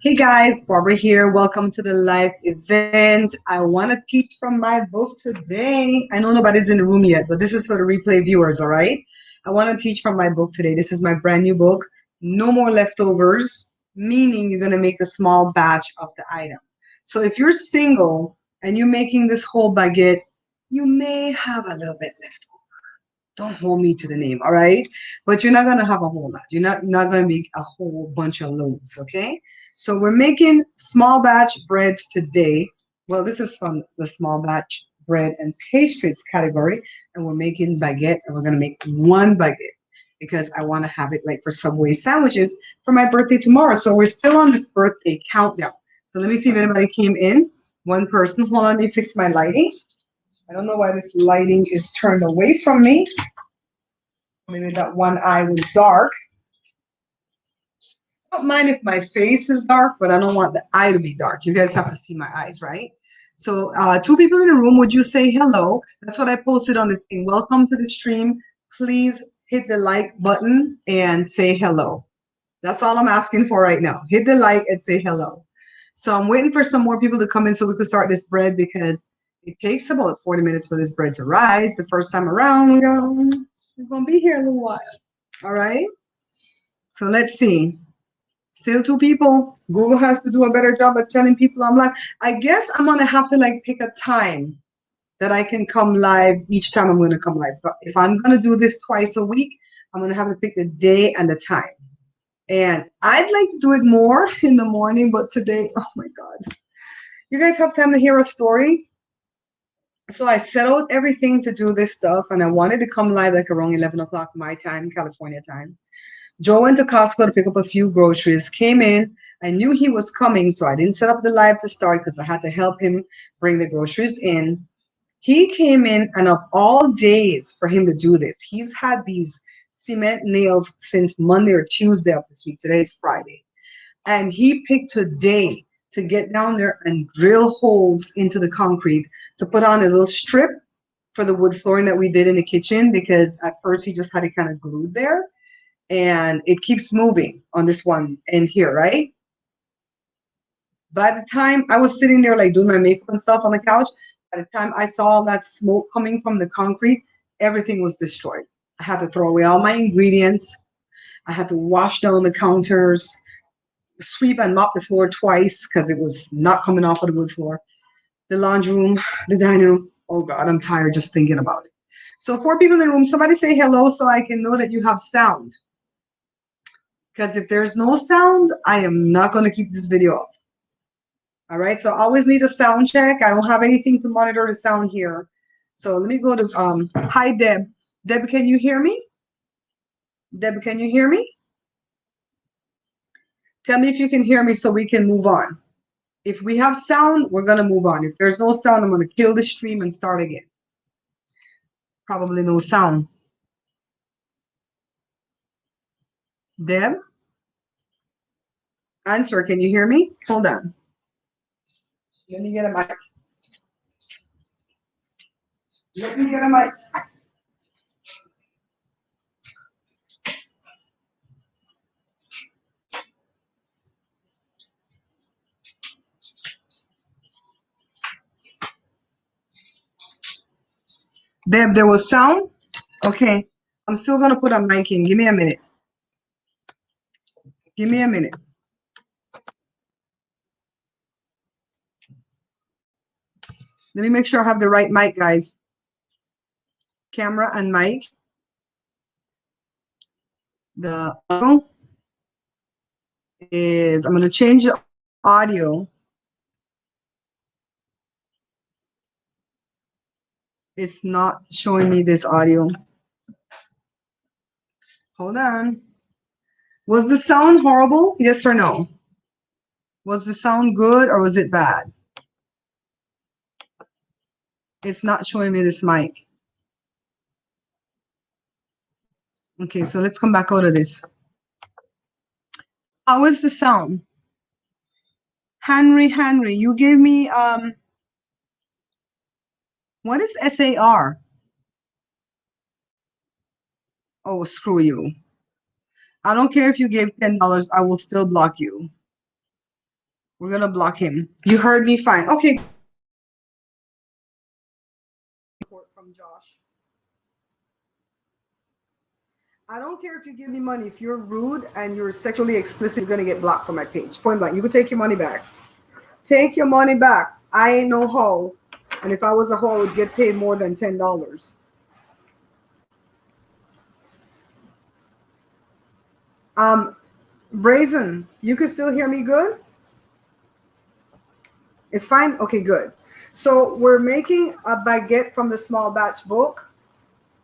Hey guys, Barbara here. Welcome to the live event. I want to teach from my book today. I know nobody's in the room yet, but this is for the replay viewers, all right? I want to teach from my book today. This is my brand new book, No More Leftovers, meaning you're going to make a small batch of the item. So if you're single and you're making this whole baguette, you may have a little bit left. Don't hold me to the name, all right? But you're not gonna have a whole lot. You're not gonna make a whole bunch of loaves, okay? So we're making small batch breads today. Well, this is from the small batch bread and pastries category, and we're making baguette, and we're gonna make one baguette because I want to have it like for Subway sandwiches for my birthday tomorrow. So we're still on this birthday countdown. So let me see if anybody came in. One person. Hold on, let me fix my lighting. I don't know why this lighting is turned away from me. Maybe that one eye was dark. I don't mind if my face is dark, but I don't want the eye to be dark. You guys have to see my eyes, right? So two people in the room, would you say hello? That's what I posted on the thing. Welcome to the stream. Please hit the like button and say hello. That's all I'm asking for right now. Hit the like and say hello. So I'm waiting for some more people to come in so we can start this bread because it takes about 40 minutes for this bread to rise. The first time around, we're going to be here a little while. All right. So let's see. Still two people. Google has to do a better job of telling people I'm live. I guess I'm going to have to like pick a time that I can come live each time I'm going to come live. But if I'm going to do this twice a week, I'm going to have to pick the day and the time. And I'd like to do it more in the morning, but today, oh my God. You guys have time to hear a story? So I set out everything to do this stuff, and I wanted to come live like around 11 o'clock my time, California time. Joe went to Costco to pick up a few groceries, came in. I knew he was coming, so I didn't set up the live to start because I had to help him bring the groceries in. He came in, and of all days for him to do this, he's had these cement nails since Monday or Tuesday of this week. Today's Friday. And he picked today to get down there and drill holes into the concrete to put on a little strip for the wood flooring that we did in the kitchen because at first he just had it kind of glued there and it keeps moving on this one end here, right? By the time I was sitting there like doing my makeup and stuff on the couch, by the time I saw all that smoke coming from the concrete, everything was destroyed. I had to throw away all my ingredients. I had to wash down the counters, sweep and mop the floor twice because it was not coming off of the wood floor. The laundry room, the dining room. Oh God, I'm tired just thinking about it. So 4 people in the room, somebody say hello so I can know that you have sound. Because if there's no sound, I am not going to keep this video up. All right, so I always need a sound check. I don't have anything to monitor the sound here. So let me go to, hi Deb. Deb, can you hear me? Deb, can you hear me? Tell me if you can hear me so we can move on. If we have sound, we're going to move on. If there's no sound, I'm going to kill the stream and start again. Probably no sound. Deb? Answer, can you hear me? Hold on. Let me get a mic. Let me get a mic. Deb, there was sound? Okay. I'm still going to put a mic in. Give me a minute. Give me a minute. Let me make sure I have the right mic, guys. Camera and mic. The audio is, I'm going to change the audio. It's not showing me this audio. Hold on. Was the sound horrible? Yes or no? Was the sound good or was it bad? It's not showing me this mic. Okay, so let's come back out of this. How is the sound? Henry, you gave me, what is SAR? Oh, screw you. I don't care if you gave $10, I will still block you. We're gonna block him. You heard me fine. Okay. From Josh. I don't care if you give me money. If you're rude and you're sexually explicit, you're gonna get blocked from my page. Point blank. You can take your money back. Take your money back. I ain't no hoe. And if I was a hoe, I would get paid more than $10. Brazen, you can still hear me good? It's fine? Okay, good. So we're making a baguette from the small batch book.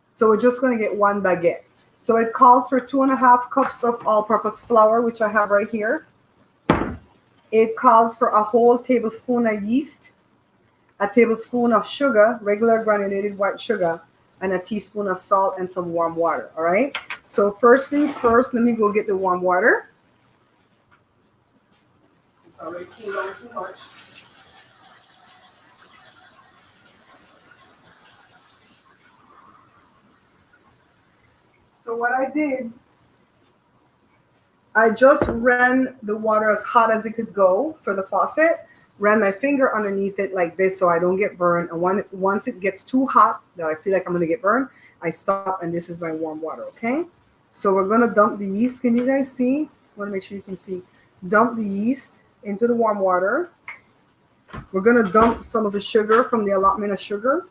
So we're just going to get one baguette. So it calls for 2.5 cups of all-purpose flour, which I have right here. It calls for a whole tablespoon of yeast, a tablespoon of sugar, regular granulated white sugar, and a teaspoon of salt and some warm water. All right. So first things first, let me go get the warm water. It's already cooled down too much. So what I did, I just ran the water as hot as it could go for the faucet, ran my finger underneath it like this so I don't get burned. And once it gets too hot that I feel like I'm going to get burned, I stop, and this is my warm water, okay? So we're going to dump the yeast. Can you guys see? I want to make sure you can see. Dump the yeast into the warm water. We're going to dump some of the sugar from the allotment of sugar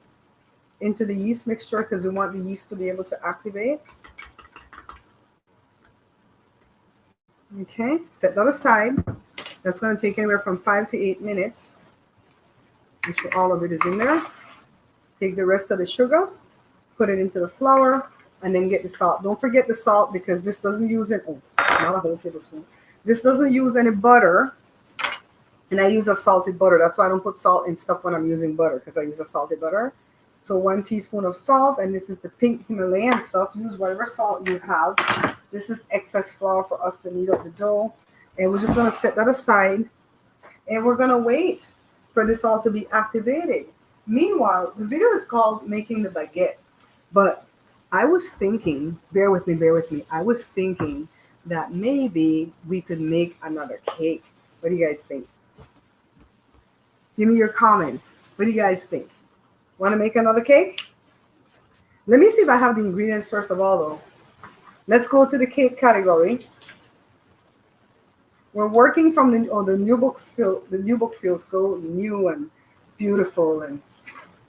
into the yeast mixture because we want the yeast to be able to activate. Okay, set that aside. That's going to take anywhere from 5 to 8 minutes. Make sure all of it is in there. Take the rest of the sugar, put it into the flour, and then get the salt. Don't forget the salt because this doesn't use it. Oh, not a whole tablespoon. This doesn't use any butter, and I use a salted butter. That's why I don't put salt in stuff when I'm using butter because I use a salted butter. So 1 teaspoon of salt, and this is the pink Himalayan stuff. Use whatever salt you have. This is excess flour for us to knead up the dough. And we're just going to set that aside. And we're going to wait for this all to be activated. Meanwhile, the video is called Making the Baguette. But I was thinking, bear with me. I was thinking that maybe we could make another cake. What do you guys think? Give me your comments. What do you guys think? Want to make another cake? Let me see if I have the ingredients first of all, though. Let's go to the cake category. We're working from the new books feel the new book feels so new and beautiful, and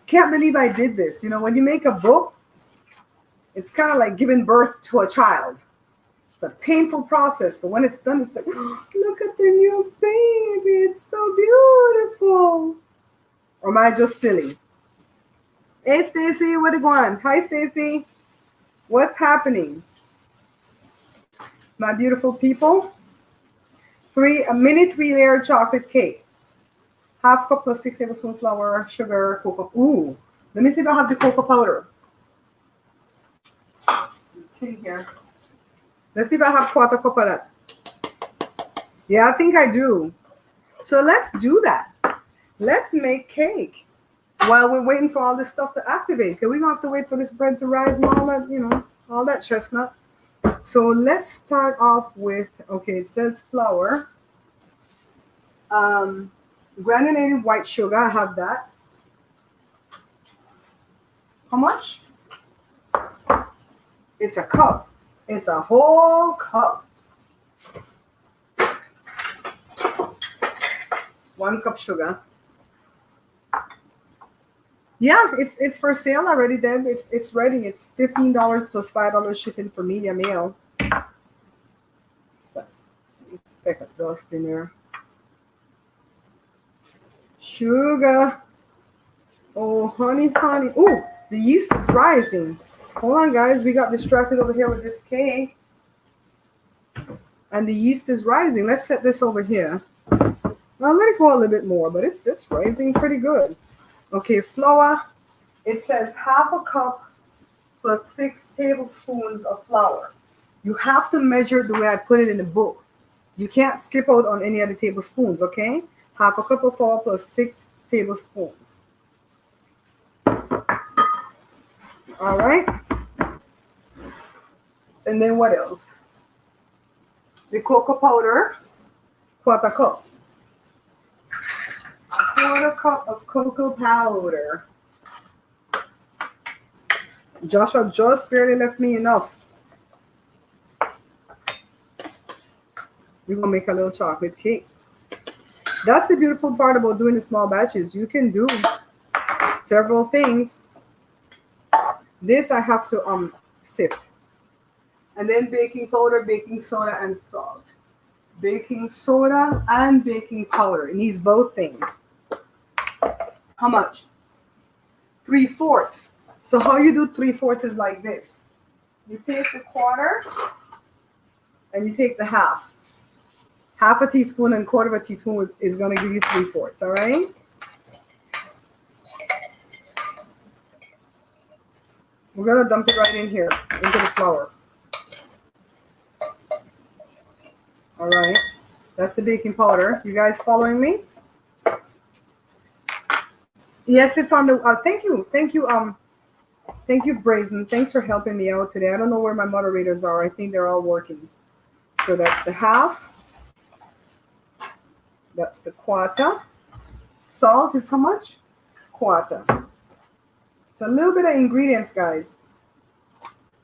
can't believe I did this. You know, when you make a book, it's kind of like giving birth to a child. It's a painful process, but when it's done, it's like, oh, look at the new baby. It's so beautiful. Or am I just silly? Hey, Stacy, what it going? Hi, Stacy. What's happening? My beautiful people. A mini 3-layer chocolate cake. 1/2 cup plus 6 tablespoons flour, sugar, cocoa. Ooh, let me see if I have the cocoa powder. It's in here. Let's see if I have 1/4 cup of that. Yeah, I think I do. So let's do that. Let's make cake while we're waiting for all this stuff to activate. Because we're going to have to wait for this bread to rise and all that, you know, all that chestnut. So let's start off with, okay, it says flour. Granulated white sugar, I have that. How much? It's a cup. It's a whole cup. 1 cup sugar. Yeah, it's for sale already, Deb. It's ready. It's $15 plus $5 shipping for media mail. Speck of dust in there. Sugar. Oh, honey. Oh, the yeast is rising. Hold on, guys. We got distracted over here with this cake. And the yeast is rising. Let's set this over here. Now let it go a little bit more, but it's rising pretty good. Okay, flour. It says 1/2 cup plus 6 tablespoons of flour. You have to measure it the way I put it in the book. You can't skip out on any of the tablespoons, okay? 1/2 cup of flour plus 6 tablespoons. All right. And then what else? The cocoa powder, 1/4 cup. quarter cup of cocoa powder. Joshua just barely left me enough. We're going to make a little chocolate cake. That's the beautiful part about doing the small batches. You can do several things. This I have to sift. And then baking powder, baking soda, and salt. Baking soda and baking powder. It needs both things. How much? 3/4. So how you do 3/4 is like this. You take the quarter and you take the half. Half a teaspoon and quarter of a teaspoon is going to give you 3/4. All right? We're going to dump it right in here into the flour. All right. That's the baking powder. You guys following me? Yes, it's on the. Thank you. Thank you, Brazen. Thanks for helping me out today. I don't know where my moderators are. I think they're all working. So that's the half. That's the quarter. Salt is how much? Quarter. So a little bit of ingredients, guys.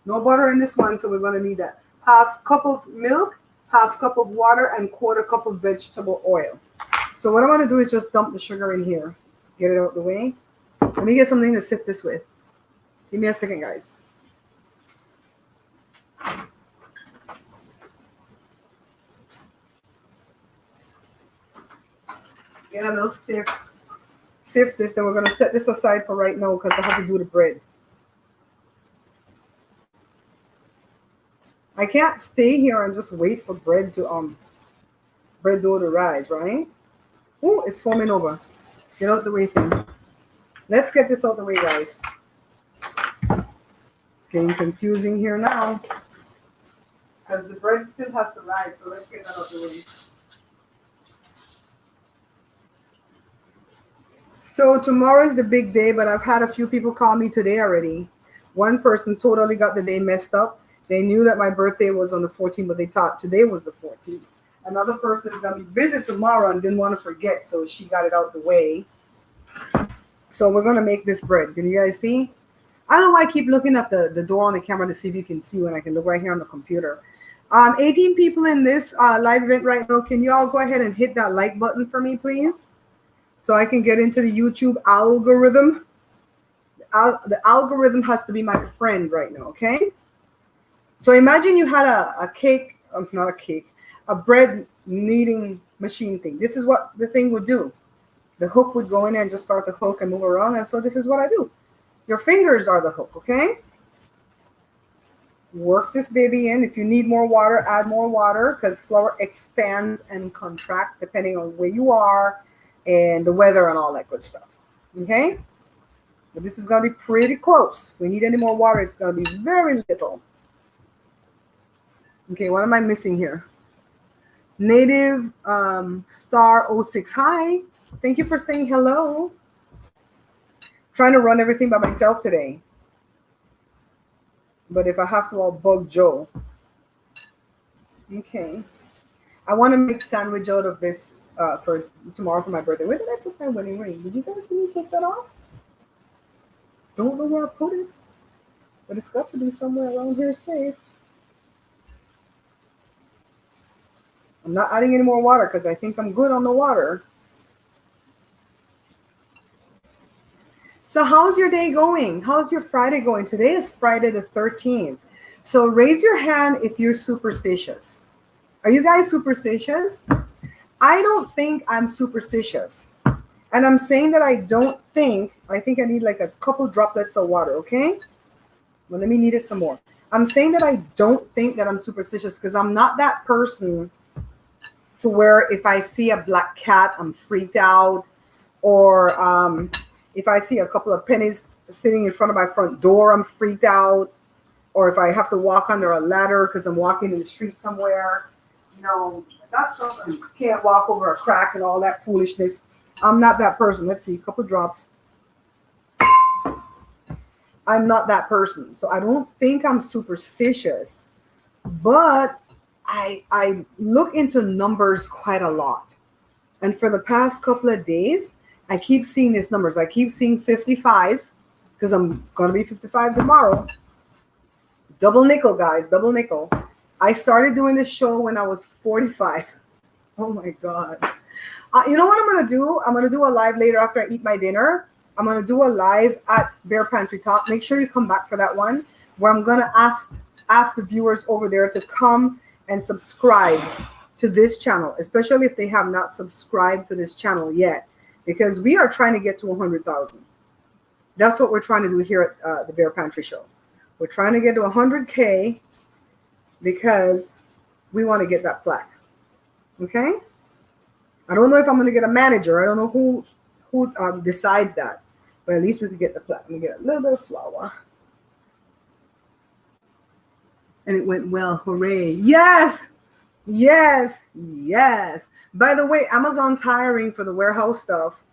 No butter in this one, so we're going to need that. Half cup of milk, half cup of water, and quarter cup of vegetable oil. So what I'm going to do is just dump the sugar in here. Get it out the way. Let me get something to sift this with. Give me a second, guys. Get a little sift. Sift this, then we're going to set this aside for right now because I have to do the bread. I can't stay here and just wait for bread dough to rise, right? Oh, it's foaming over. Get out the way thing. Let's get this out the way, guys. It's getting confusing here now because the bread still has to rise, so let's get that out the way. So tomorrow is the big day, but I've had a few people call me today already. One person totally got the day messed up. They knew that my birthday was on the 14th, but they thought today was the 14th. Another person is going to be busy tomorrow and didn't want to forget, so she got it out the way. So we're going to make this bread. Can you guys see? I don't know why I keep looking at the door on the camera to see if you can see when I can look right here on the computer. 18 people in this live event right now. Can you all go ahead and hit that like button for me, please? So I can get into the YouTube algorithm. The algorithm has to be my friend right now, okay? So imagine you had a cake, not a cake, a bread kneading machine thing. This is what the thing would do. The hook would go in there and just start to hook and move around. And so this is what I do. Your fingers are the hook, okay? Work this baby in. If you need more water, add more water because flour expands and contracts depending on where you are and the weather and all that good stuff, okay? But this is going to be pretty close. If we need any more water, it's going to be very little. Okay, what am I missing here? Native star 06. Hi. Thank you for saying hello. Trying to run everything by myself today. But if I have to, I'll bug Joe. Okay. I want to make sandwich out of this for tomorrow for my birthday. Where did I put my wedding ring? Did you guys see me take that off? Don't know where I put it. But it's got to be somewhere around here safe. I'm not adding any more water because I think I'm good on the water. So how's your day going? How's your Friday going? Today is Friday the 13th. So raise your hand if you're superstitious. Are you guys superstitious? I don't think I'm superstitious. And I'm saying that I don't think, I think I need like a couple droplets of water, okay? Well, let me knead it some more. I'm saying that I don't think that I'm superstitious because I'm not that person to where if I see a black cat, I'm freaked out. Or if I see a couple of pennies sitting in front of my front door, I'm freaked out. Or if I have to walk under a ladder because I'm walking in the street somewhere, you know, that stuff. I can't walk over a crack and all that foolishness. I'm not that person. Let's see, a couple drops. I'm not that person. So I don't think I'm superstitious, but I look into numbers quite a lot. And for the past couple of days, I keep seeing these numbers. I keep seeing 55 because I'm going to be 55 tomorrow. Double nickel, guys, double nickel. I started doing this show when I was 45. Oh my God. You know what I'm going to do? I'm going to do a live later after I eat my dinner. I'm going to do a live at Bear Pantry Talk. Make sure you come back for that one, where I'm going to ask the viewers over there to come and subscribe to this channel, especially if they have not subscribed to this channel yet, because we are trying to get to 100,000. That's what we're trying to do here at the Bear Pantry Show. We're trying to get to 100K because we want to get that plaque. Okay? I don't know if I'm going to get a manager. I don't know who decides that, but at least we could get the plaque. Let me get a little bit of flour. And it went well. Hooray. Yes. Yes. Yes. By the way, Amazon's hiring for the warehouse stuff.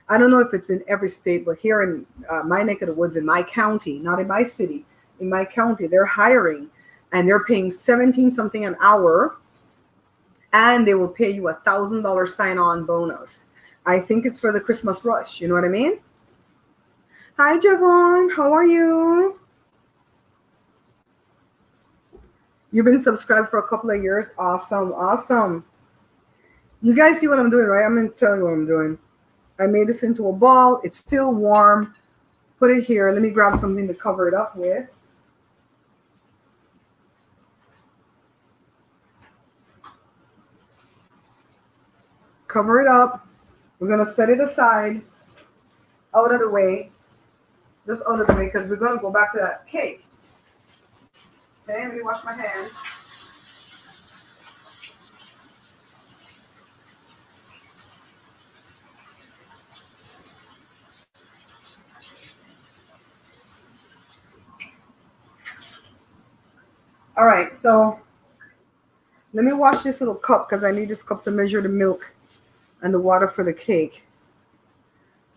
I don't know if it's in every state, but here in my neck of the woods, in my county, not in my city, in my county, they're hiring and they're paying 17 something an hour, and they will pay you $1,000 sign-on bonus. I think it's for the Christmas rush. You know what I mean? Hi, Javon. How are you? You've been subscribed for a couple of years. Awesome. Awesome. You guys see what I'm doing, right? I'm going to tell you what I'm doing. I made this into a ball. It's still warm. Put it here. Let me grab something to cover it up with. Cover it up. We're going to set it aside, out of the way. Just out of the way, because we're going to go back to that cake. Okay, let me wash my hands. All right, so let me wash this little cup because I need this cup to measure the milk and the water for the cake.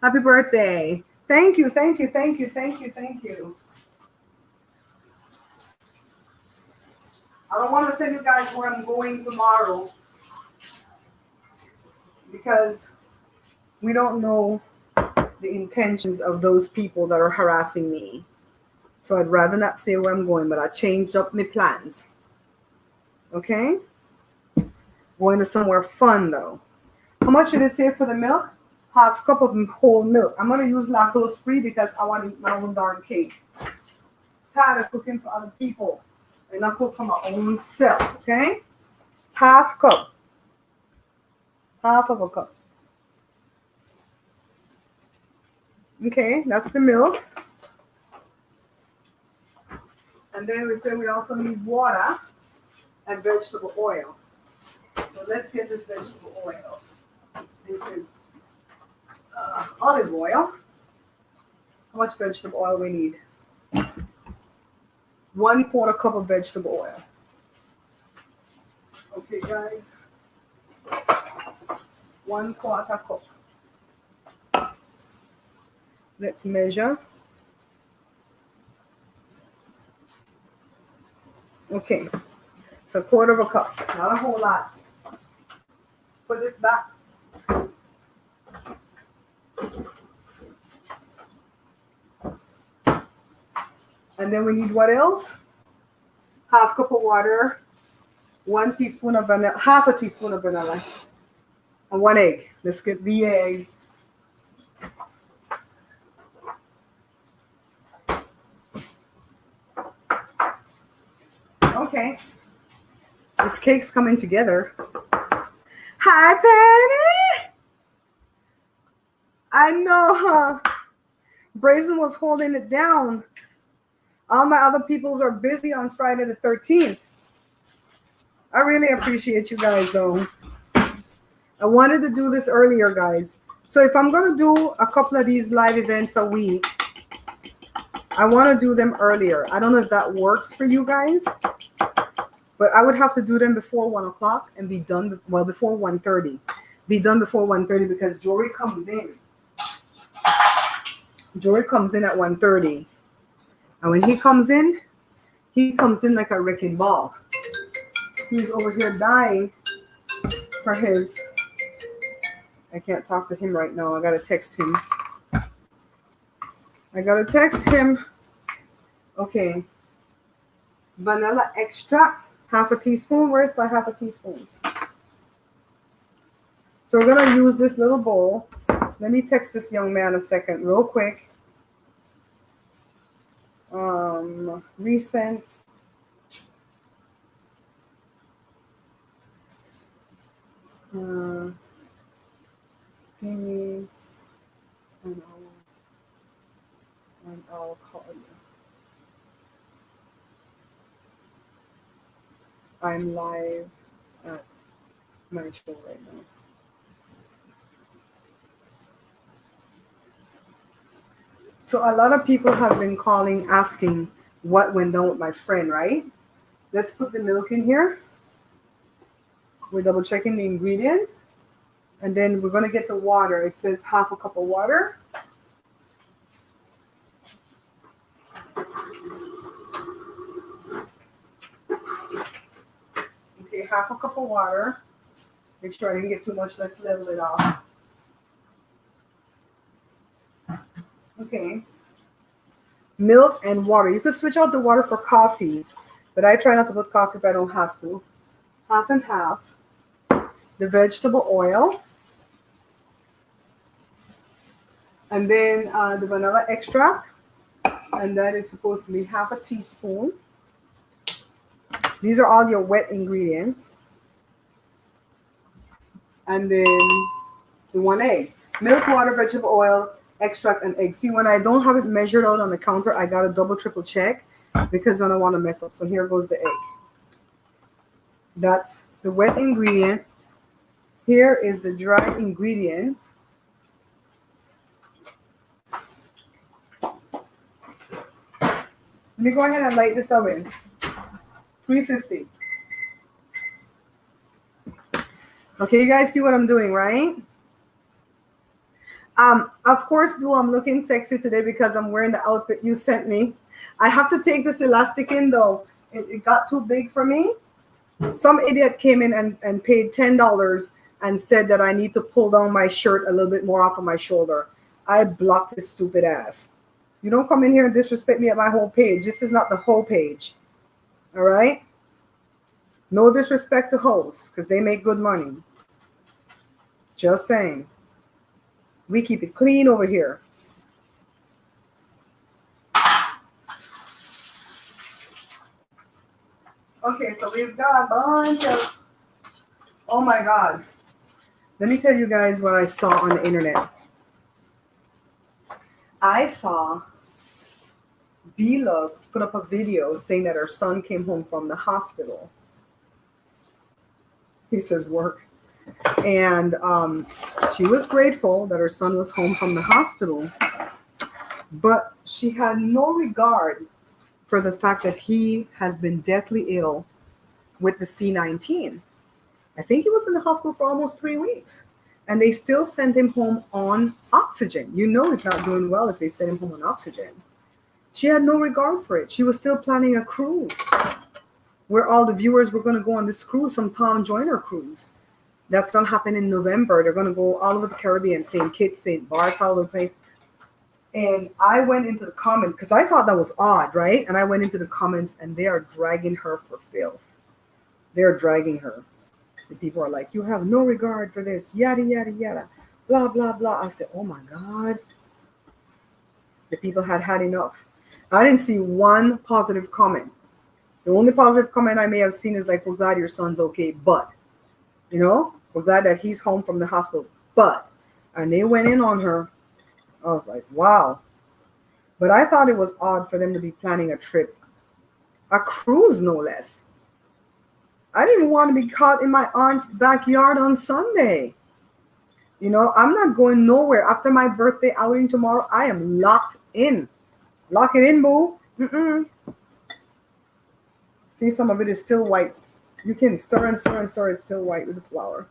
Happy birthday. Thank you, thank you, thank you, thank you, thank you. I don't want to tell you guys where I'm going tomorrow because we don't know the intentions of those people that are harassing me. So I'd rather not say where I'm going, but I changed up my plans. Okay? Going to somewhere fun, though. How much did it say for the milk? Half cup of whole milk. I'm going to use lactose free because I want to eat my own darn cake. Tired of cooking for other people and not cook for my own self. Okay? Half cup. Half of a cup. Okay, that's the milk. And then we said we also need water and vegetable oil. So let's get this vegetable oil. This is olive oil. How much vegetable oil we need? 1/4 cup of vegetable oil. Okay, guys. 1/4 cup. Let's measure. Okay, so 1/4 cup, not a whole lot. Put this back. And then we need what else? Half cup of water, 1 teaspoon of vanilla, half a teaspoon of vanilla, and 1 egg. Let's get the egg. Okay, this cake's coming together. Hi, Penny. I know, huh? Brazen was holding it down. All my other peoples are busy on Friday the 13th. I really appreciate you guys, though. I wanted to do this earlier, guys. So if I'm going to do a couple of these live events a week, I want to do them earlier. I don't know if that works for you guys, but I would have to do them before 1 o'clock and be done, well, before 1:30. Be done before 1:30 because Jory comes in. Jory comes in at 1:30. And when he comes in like a wrecking ball. He's over here dying for his I can't talk to him right now. I gotta text him. Okay. Vanilla extract, half a teaspoon. Where's my half a teaspoon? So we're gonna use this little bowl. Let me text this young man a second, real quick. Recent. And I'll call you. I'm live at my show right now. So a lot of people have been calling asking what went down with my friend, right? Let's put the milk in here. We're double checking the ingredients. And then we're going to get the water. It says half a cup of water. Okay, half a cup of water. Make sure I didn't get too much. Let's level it off. Okay. Milk and water. You could switch out the water for coffee, but I try not to put coffee if I don't have to. Half and half. The vegetable oil. And then the vanilla extract. And that is supposed to be half a teaspoon. These are all your wet ingredients. And then the 1 egg. Milk, water, vegetable oil, extract, and egg. See, when I don't have it measured out on the counter, I got to double, triple check because I don't want to mess up. So here goes the egg. That's the wet ingredient. Here is the dry ingredients. Let me go ahead and light this oven. 350. Okay, you guys see what I'm doing, right? Of course, Blue, I'm looking sexy today because I'm wearing the outfit you sent me. I have to take this elastic in, though. It got too big for me. Some idiot came in and paid $10 and said that I need to pull down my shirt a little bit more off of my shoulder. I blocked his stupid ass. You don't come in here and disrespect me at my whole page. This is not the whole page. All right? No disrespect to hosts because they make good money. Just saying. We keep it clean over here. Okay, so we've got a bunch of... Oh my God. Let me tell you guys what I saw on the internet. I saw B-Loves put up a video saying that her son came home from the hospital. He says work. And she was grateful that her son was home from the hospital. But she had no regard for the fact that he has been deathly ill with the C-19. I think he was in the hospital for almost 3 weeks. And they still sent him home on oxygen. You know he's not doing well if they send him home on oxygen. She had no regard for it. She was still planning a cruise where all the viewers were going to go on this cruise, some Tom Joyner cruise. That's going to happen in November. They're going to go all over the Caribbean, St. Kitts, St. Bart's, all over the place. And I went into the comments because I thought that was odd, right? And I went into the comments and they are dragging her for filth. They're dragging her. The people are like, you have no regard for this, yada, yada, yada, blah, blah, blah. I said, oh my God. The people had enough. I didn't see one positive comment. The only positive comment I may have seen is like, we're glad your son's okay, but, you know, we're glad that he's home from the hospital, but, and they went in on her. I was like, wow. But I thought it was odd for them to be planning a trip, a cruise, no less. I didn't want to be caught in my aunt's backyard on Sunday. You know, I'm not going nowhere. After my birthday outing tomorrow, I am locked in. Lock it in, boo. See, some of it is still white. You can stir and stir and stir. It's still white with the flour.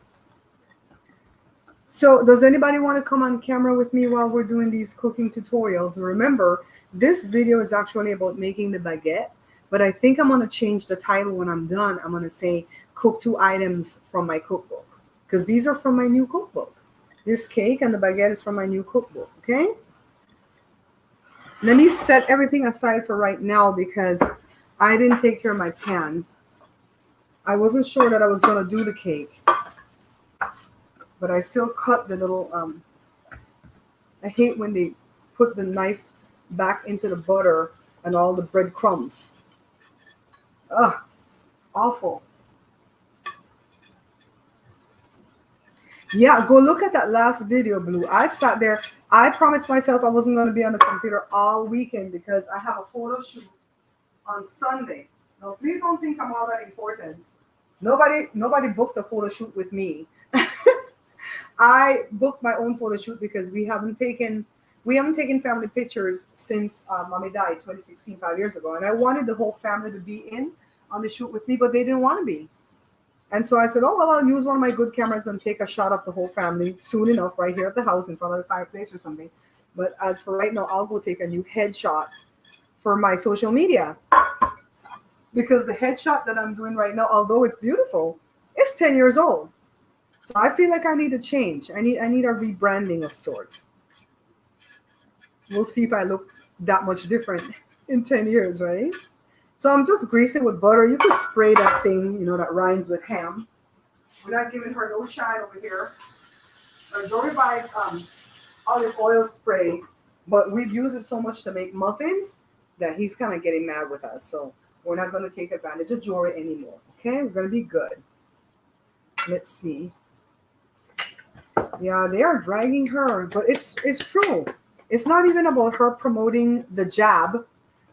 So does anybody want to come on camera with me while we're doing these cooking tutorials? Remember, this video is actually about making the baguette, but I think I'm going to change the title when I'm done. I'm going to say cook 2 items from my cookbook because these are from my new cookbook. This cake and the baguette is from my new cookbook, okay? Let me set everything aside for right now because I didn't take care of my pans. I wasn't sure that I was going to do the cake, but I still cut the little, I hate when they put the knife back into the butter and all the breadcrumbs. Ugh, it's awful. Yeah, go look at that last video, Blue. I sat there. I promised myself I wasn't going to be on the computer all weekend because I have a photo shoot on Sunday. Now, please don't think I'm all that important. Nobody booked a photo shoot with me. I booked my own photo shoot because we haven't taken family pictures since mommy died 2016, 5 years ago, and I wanted the whole family to be in on the shoot with me, but they didn't want to be. And so I said, oh, well, I'll use one of my good cameras and take a shot of the whole family soon enough right here at the house in front of the fireplace or something. But as for right now, I'll go take a new headshot for my social media. Because the headshot that I'm doing right now, although it's beautiful, it's 10 years old. So I feel like I need a change. I need a rebranding of sorts. We'll see if I look that much different in 10 years, right? So I'm just greasing with butter. You could spray that thing, that rhymes with ham. We're not giving her no shine over here. Jory buys olive oil spray, but we've used it so much to make muffins that he's kind of getting mad with us. So we're not going to take advantage of Jory anymore. Okay, we're going to be good. Let's see. Yeah, they are dragging her, but it's true. It's not even about her promoting the jab.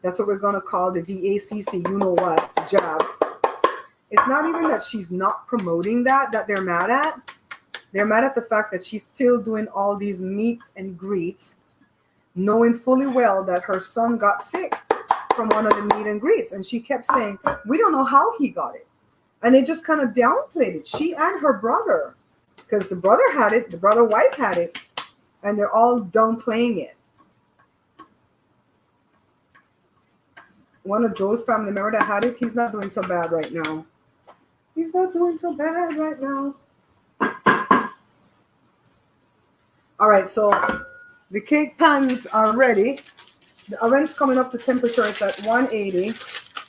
That's what we're going to call the VACC, you know what, jab. It's not even that she's not promoting that they're mad at. They're mad at the fact that she's still doing all these meets and greets, knowing fully well that her son got sick from one of the meet and greets. And she kept saying, we don't know how he got it. And they just kind of downplayed it. She and her brother, because the brother had it, the brother wife had it, and they're all downplaying it. One of Joe's family member that had it, he's not doing so bad right now. He's not doing so bad right now. All right, so the cake pans are ready. The oven's coming up to temperature. It's at 180.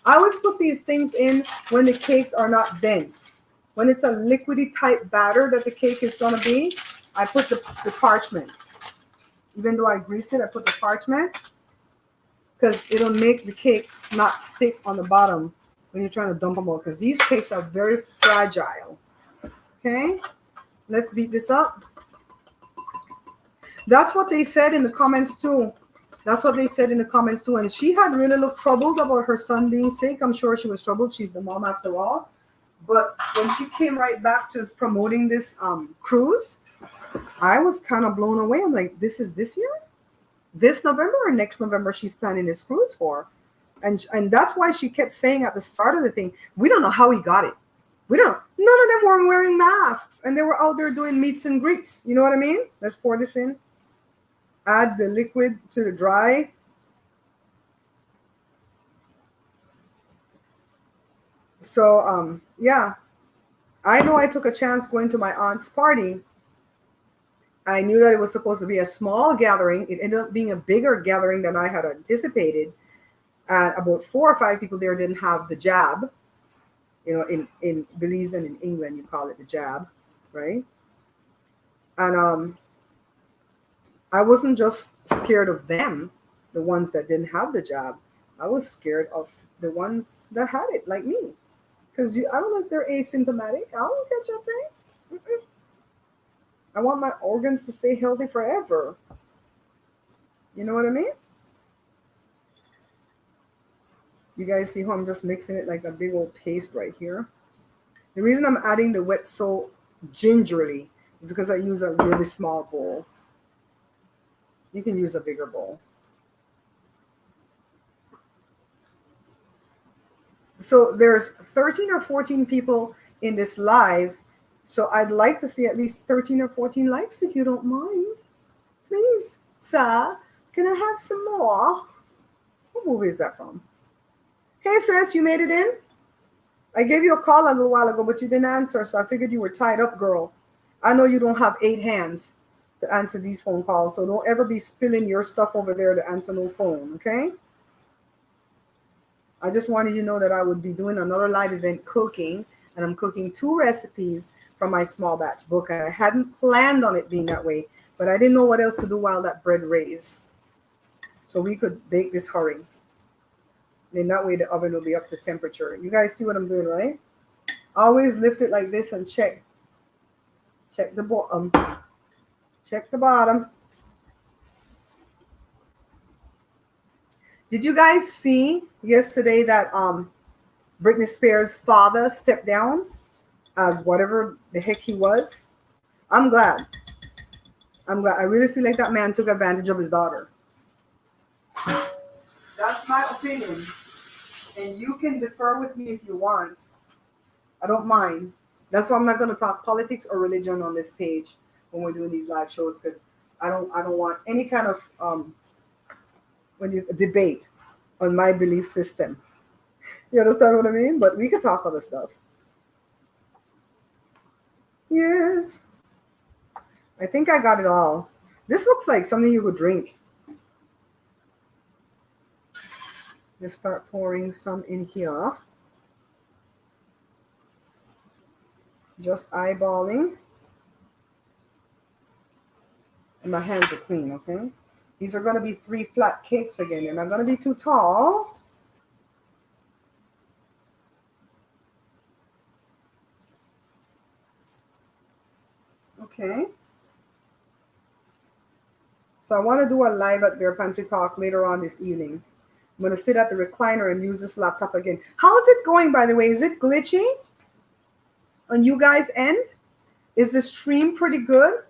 I always put these things in when the cakes are not dense. When it's a liquidy type batter that the cake is going to be, I put the parchment. Even though I greased it, I put the parchment because it'll make the cakes not stick on the bottom when you're trying to dump them out, because these cakes are very fragile. Okay, let's beat this up. That's what they said in the comments too. That's what they said in the comments too. And she had really looked troubled about her son being sick. I'm sure she was troubled. She's the mom after all. But when she came right back to promoting this cruise, I was kind of blown away. I'm like, this is this year? This November or next November she's planning this cruise for? And that's why she kept saying at the start of the thing, we don't know how he got it. We don't. None of them were wearing masks. And they were out there doing meets and greets. You know what I mean? Let's pour this in. Add the liquid to the dry. So, yeah. I know I took a chance going to my aunt's party. I knew that it was supposed to be a small gathering. It ended up being a bigger gathering than I had anticipated. And about 4 or 5 people there didn't have the jab. You know, in Belize and in England, you call it the jab, right? And I wasn't just scared of them, the ones that didn't have the jab. I was scared of the ones that had it, like me. Because I don't know if they're asymptomatic. I don't catch a thing. Mm-mm. I want my organs to stay healthy forever. You know what I mean? You guys see how I'm just mixing it like a big old paste right here? The reason I'm adding the wet so gingerly is because I use a really small bowl. You can use a bigger bowl. So there's 13 or 14 people in this live. So I'd like to see at least 13 or 14 likes if you don't mind. Please, sir, can I have some more? What movie is that from? Hey, sis, you made it in? I gave you a call a little while ago, but you didn't answer, so I figured you were tied up, girl. I know you don't have 8 hands. to answer these phone calls. So don't ever be spilling your stuff over there to answer no phone, okay? I just wanted you to know that I would be doing another live event cooking, and I'm cooking 2 recipes from my small batch book. And I hadn't planned on it being that way, but I didn't know what else to do while that bread raised. So we could bake this hurry. Then that way the oven will be up to temperature. You guys see what I'm doing, right? Always lift it like this and check. Check the bottom. Check the bottom. Did you guys see yesterday that Britney Spears' father stepped down as whatever the heck he was? I'm glad. I'm glad. I really feel like that man took advantage of his daughter. That's my opinion. And you can differ with me if you want. I don't mind. That's why I'm not going to talk politics or religion on this page when we're doing these live shows, because I don't want any kind of debate on my belief system. You understand what I mean? But we can talk other stuff. Yes. I think I got it all. This looks like something you would drink. Let's start pouring some in here. Just eyeballing. And my hands are clean, okay? These are going to be 3 flat cakes again. They're not going to be too tall. Okay. So I want to do a live at Bear Pantry Talk later on this evening. I'm going to sit at the recliner and use this laptop again. How is it going, by the way? Is it glitchy on you guys' end? Is the stream pretty good?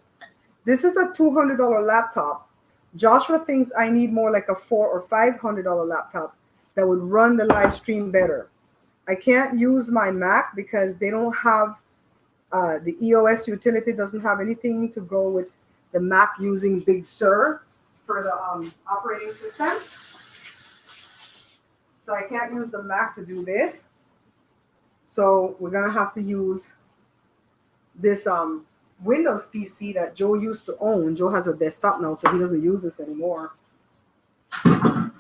This is a $200 laptop. Joshua thinks I need more like a $400 or $500 laptop that would run the live stream better. I can't use my Mac because they don't have the EOS utility doesn't have anything to go with the Mac using Big Sur for the operating system. So I can't use the Mac to do this. So we're going to have to use this Windows PC that Joe used to own. Joe has a desktop now, so he doesn't use this anymore. Let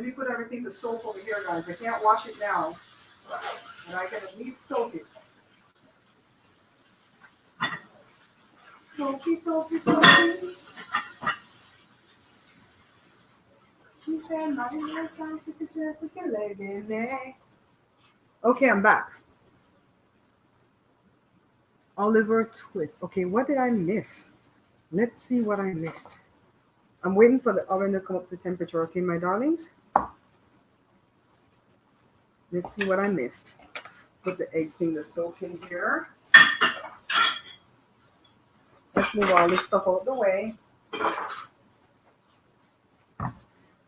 me put everything to soak over here, guys. I can't wash it now, but I can at least soak it. Soaky, soaky, soaky. She said, time she could share with your leg in there. Okay, I'm back. Oliver Twist. Okay, what did I miss? Let's see what I missed. I'm waiting for the oven to come up to temperature. Okay, my darlings? Let's see what I missed. Put the egg thing to soak in here. Let's move all this stuff out the way.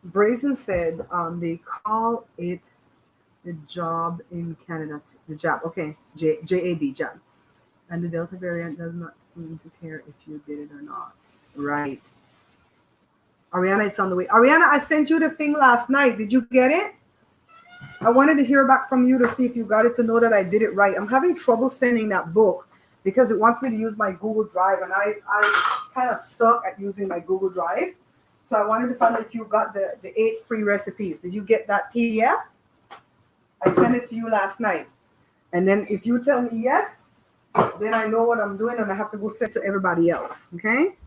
Brazen said they call it the job in Canada. The jab. Okay, J-A-B, jab. And the Delta variant does not seem to care if you did it or not. Right. Ariana, it's on the way. Ariana, I sent you the thing last night. Did you get it? I wanted to hear back from you to see if you got it, to know that I did it right. I'm having trouble sending that book because it wants me to use my Google Drive, and I kind of suck at using my Google Drive. So I wanted to find out if you got the 8 free recipes. Did you get that PDF? I sent it to you last night. And then if you tell me yes, then I know what I'm doing, and I have to go send to everybody else, okay?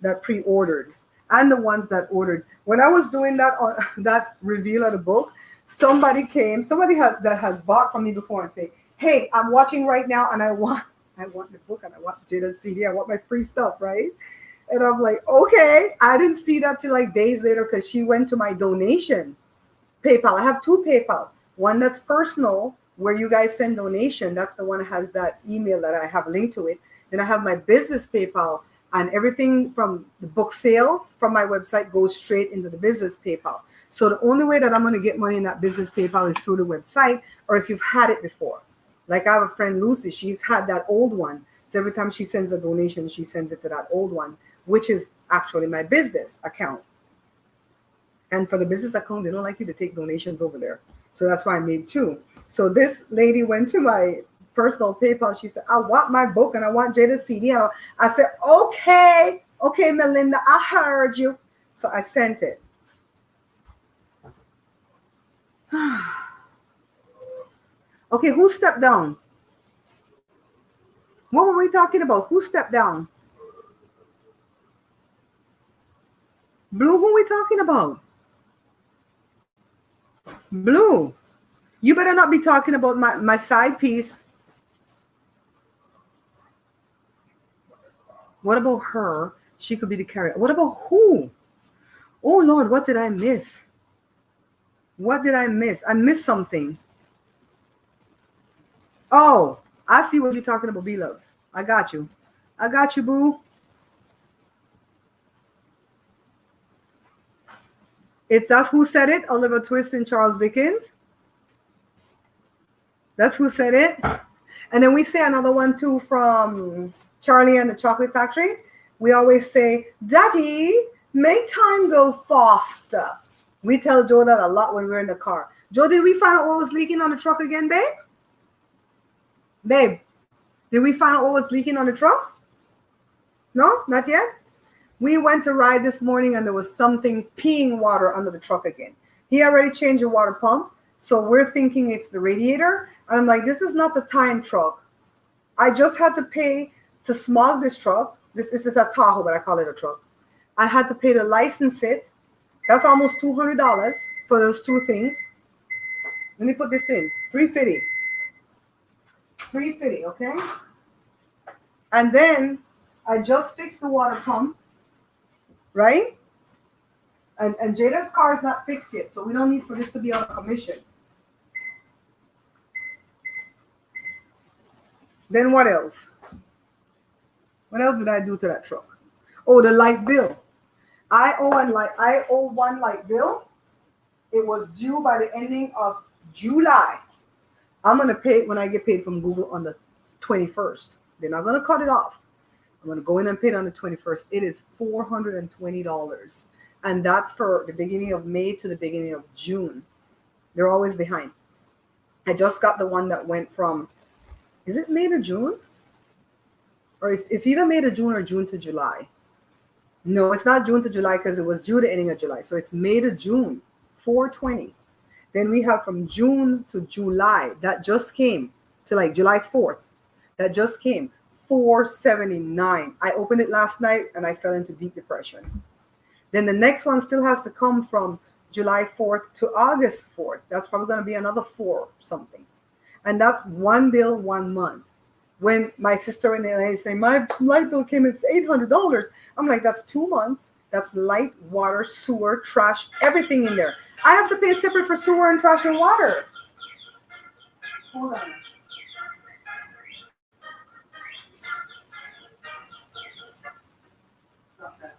That pre-ordered, and the ones that ordered. When I was doing that reveal of the book, somebody that had bought from me before and say, hey, I'm watching right now, and I want the book, and I want Jada's CD, I want my free stuff, right? And I'm like, okay. I didn't see that till like days later because she went to my donation PayPal. I have 2 PayPal. One that's personal, where you guys send donation. That's the one that has that email that I have linked to it. Then I have my business PayPal, and everything from the book sales from my website goes straight into the business PayPal. So the only way that I'm going to get money in that business PayPal is through the website, or if you've had it before. Like I have a friend, Lucy, she's had that old one. So every time she sends a donation, she sends it to that old one, which is actually my business account. And for the business account, they don't like you to take donations over there. So that's why I made 2. So this lady went to my personal PayPal. She said, I want my book and I want Jada's CD. And I said, okay, Melinda, I heard you. So I sent it. Okay, who stepped down? What were we talking about? Who stepped down? Blue, who are we talking about? Blue, you better not be talking about my side piece. What about her? She could be the carrier. What about who? Oh, Lord, what did I miss? What did I miss? I missed something. Oh, I see what you're talking about, B-Loves. I got you. I got you, boo. That's who said it? Oliver Twist and Charles Dickens? That's who said it? And then we say another one, too, from Charlie and the Chocolate Factory. We always say, Daddy, make time go faster. We tell Joe that a lot when we're in the car. Joe, did we find out what was leaking on the truck again, babe? Babe, did we find out what was leaking on the truck? No, not yet? We went to ride this morning and there was something peeing water under the truck again. He already changed the water pump. So we're thinking it's the radiator. And I'm like, this is not the time truck. I just had to pay to smog this truck. This is a Tahoe, but I call it a truck. I had to pay to license it. That's almost $200 for those two things. Let me put this in. $350. $350, okay? And then I just fixed the water pump, right? And Jada's car is not fixed yet, so we don't need for this to be on commission. Then what else? What else did I do to that truck? Oh, the light bill. I owe one light bill. It was due by the ending of July. I'm going to pay it when I get paid from Google on the 21st. They're not going to cut it off. I'm going to go in and pay it on the 21st. It is $420. And that's for the beginning of May to the beginning of June. They're always behind. I just got the one that went from, is it May to June? Or it's either May to June or June to July. No, it's not June to July because it was due the ending of July. So it's May to June, $420. Then we have from June to July, that just came to like July 4th. That just came, $479. I opened it last night and I fell into deep depression. Then the next one still has to come from July 4th to August 4th. That's probably going to be another $4 something. And that's one bill, 1 month. When my sister in LA say, my light bill came, it's $800. I'm like, that's 2 months. That's light, water, sewer, trash, everything in there. I have to pay separate for sewer and trash and water. Hold on. Stop that.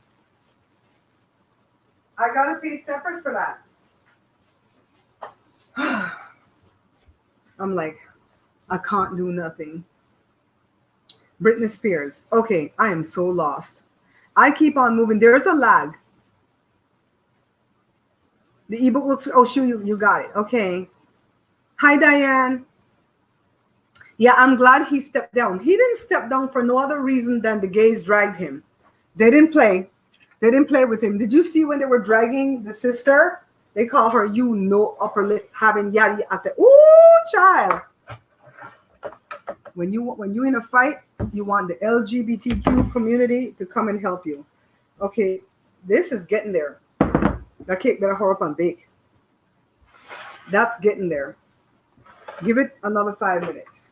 I got to pay separate for that. I'm like, I can't do nothing. Britney Spears. Okay, I am so lost. I keep on moving. There's a lag. The ebook looks, oh, shoot, you got it. Okay. Hi, Diane. Yeah, I'm glad he stepped down. He didn't step down for no other reason than the gays dragged him. They didn't play. They didn't play with him. Did you see when they were dragging the sister? They call her, you no upper lip having yada. I said, ooh, child. When you in a fight, you want the LGBTQ community to come and help you. Okay, this is getting there. That cake better hurry up and bake. That's getting there. Give it another 5 minutes.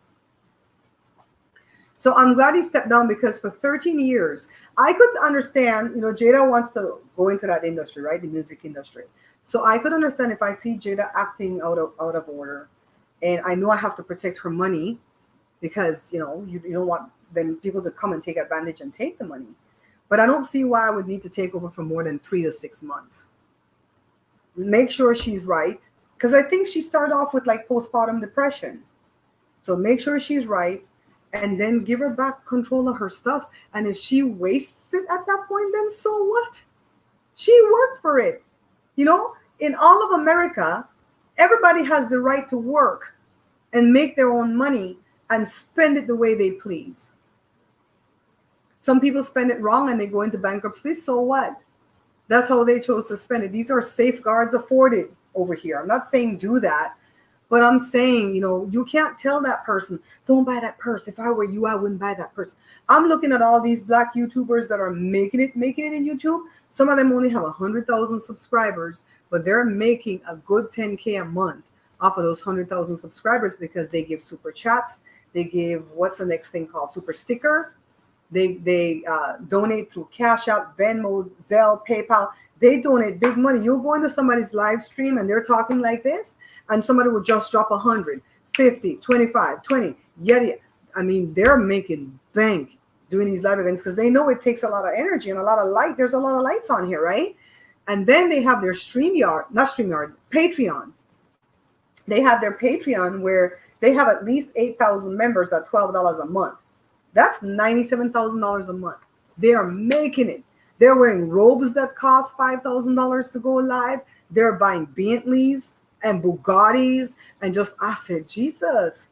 So I'm glad he stepped down because for 13 years, I could understand, Jada wants to go into that industry, right? The music industry. So I could understand if I see Jada acting out of order and I know I have to protect her money because, you don't want then people to come and take advantage and take the money. But I don't see why I would need to take over for more than 3 to 6 months. Make sure she's right. Because I think she started off with like postpartum depression. So make sure she's right. And then give her back control of her stuff. And if she wastes it at that point, then so what? She worked for it. In all of America, everybody has the right to work and make their own money and spend it the way they please. Some people spend it wrong and they go into bankruptcy. So what? That's how they chose to spend it. These are safeguards afforded over here. I'm not saying do that, but I'm saying, you can't tell that person, don't buy that purse. If I were you, I wouldn't buy that purse. I'm looking at all these black YouTubers that are making it in YouTube. Some of them only have 100,000 subscribers, but they're making a good 10K a month off of those 100,000 subscribers because they give super chats. They give, what's the next thing called? Super sticker. They donate through Cash App, Venmo, Zelle, PayPal. They donate big money. You'll go into somebody's live stream and they're talking like this, and somebody will just drop 100, 50, 25, 20. Yet, I mean, they're making bank doing these live events because they know it takes a lot of energy and a lot of light. There's a lot of lights on here, right? And then they have their Patreon. They have their Patreon where they have at least 8,000 members at $12 a month. That's $97,000 a month. They are making it. They're wearing robes that cost $5,000 to go live. They're buying Bentleys and Bugattis and I said, Jesus.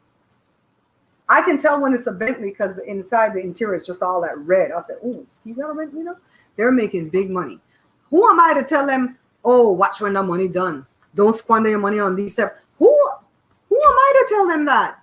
I can tell when it's a Bentley because inside the interior is just all that red. I said, oh, you got a Bentley now? They're making big money. Who am I to tell them, oh, watch when the money done. Don't squander your money on these stuff. Who am I to tell them that?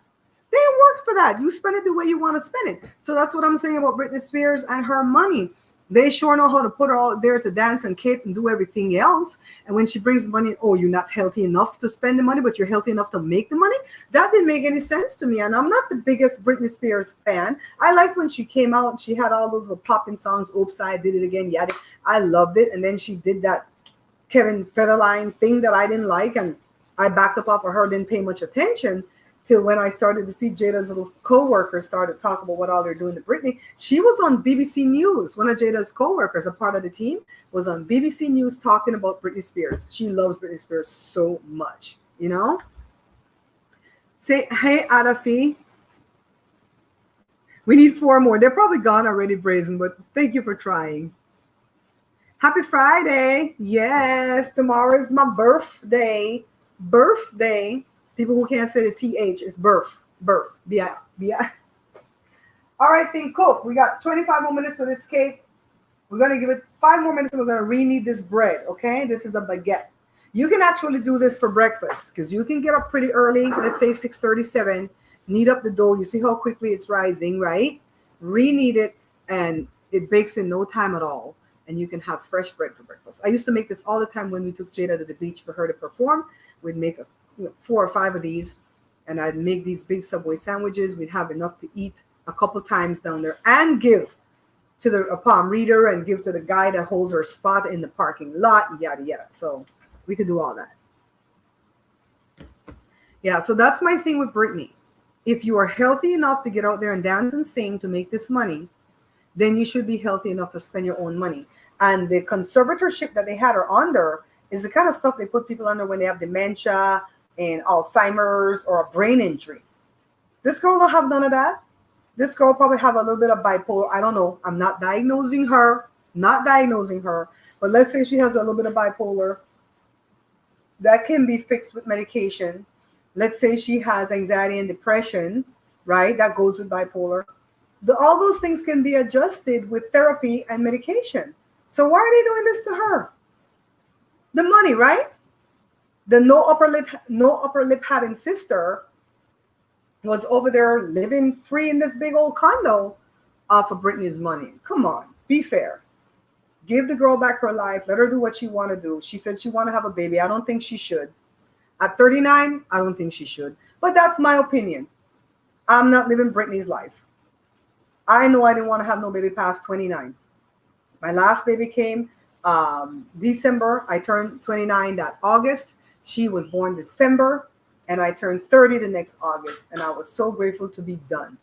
They worked for that. You spend it the way you want to spend it. So that's what I'm saying about Britney Spears and her money. They sure know how to put her out there to dance and cape and do everything else. And when she brings the money, oh, you're not healthy enough to spend the money, but you're healthy enough to make the money. That didn't make any sense to me. And I'm not the biggest Britney Spears fan. I liked when she came out. She had all those little popping songs. Oops, I did it again. Yeah, I loved it. And then she did that Kevin Federline thing that I didn't like. And I backed up off of her, didn't pay much attention. Till when I started to see Jada's little co-workers started talking about what all they're doing to Britney. She was on BBC News. One of Jada's co-workers, a part of the team, was on BBC News talking about Britney Spears. She loves Britney Spears so much, Say, hey, Adafi. We need 4 more. They're probably gone already, Brazen, but thank you for trying. Happy Friday. Yes, tomorrow is my birthday. People who can't say the TH is birth. B-I. All right, then cook. We got 25 more minutes for this cake. We're going to give it 5 more minutes and we're going to re-knead this bread, okay? This is a baguette. You can actually do this for breakfast because you can get up pretty early, let's say 6:37, knead up the dough. You see how quickly it's rising, right? Re-knead it and it bakes in no time at all. And you can have fresh bread for breakfast. I used to make this all the time when we took Jada to the beach for her to perform. We'd make 4 or 5 of these, and I'd make these big Subway sandwiches. We'd have enough to eat a couple times down there and give to the palm reader and give to the guy that holds her spot in the parking lot, yada, yada. So we could do all that. Yeah, so that's my thing with Britney. If you are healthy enough to get out there and dance and sing to make this money, then you should be healthy enough to spend your own money. And the conservatorship that they had her under is the kind of stuff they put people under when they have dementia and Alzheimer's or a brain injury. This girl don't have none of that. This girl probably have a little bit of bipolar. I don't know. I'm not diagnosing her. But let's say she has a little bit of bipolar. That can be fixed with medication. Let's say she has anxiety and depression, right? That goes with bipolar. All those things can be adjusted with therapy and medication. So why are they doing this to her? The money, right? The no upper lip having sister was over there living free in this big old condo off of Britney's money. Come on, be fair. Give the girl back her life. Let her do what she want to do. She said she want to have a baby. I don't think she should. At 39, I don't think she should. But that's my opinion. I'm not living Britney's life. I know I didn't want to have no baby past 29. My last baby came December. I turned 29 that August. She was born December, and I turned 30 the next August. And I was so grateful to be done.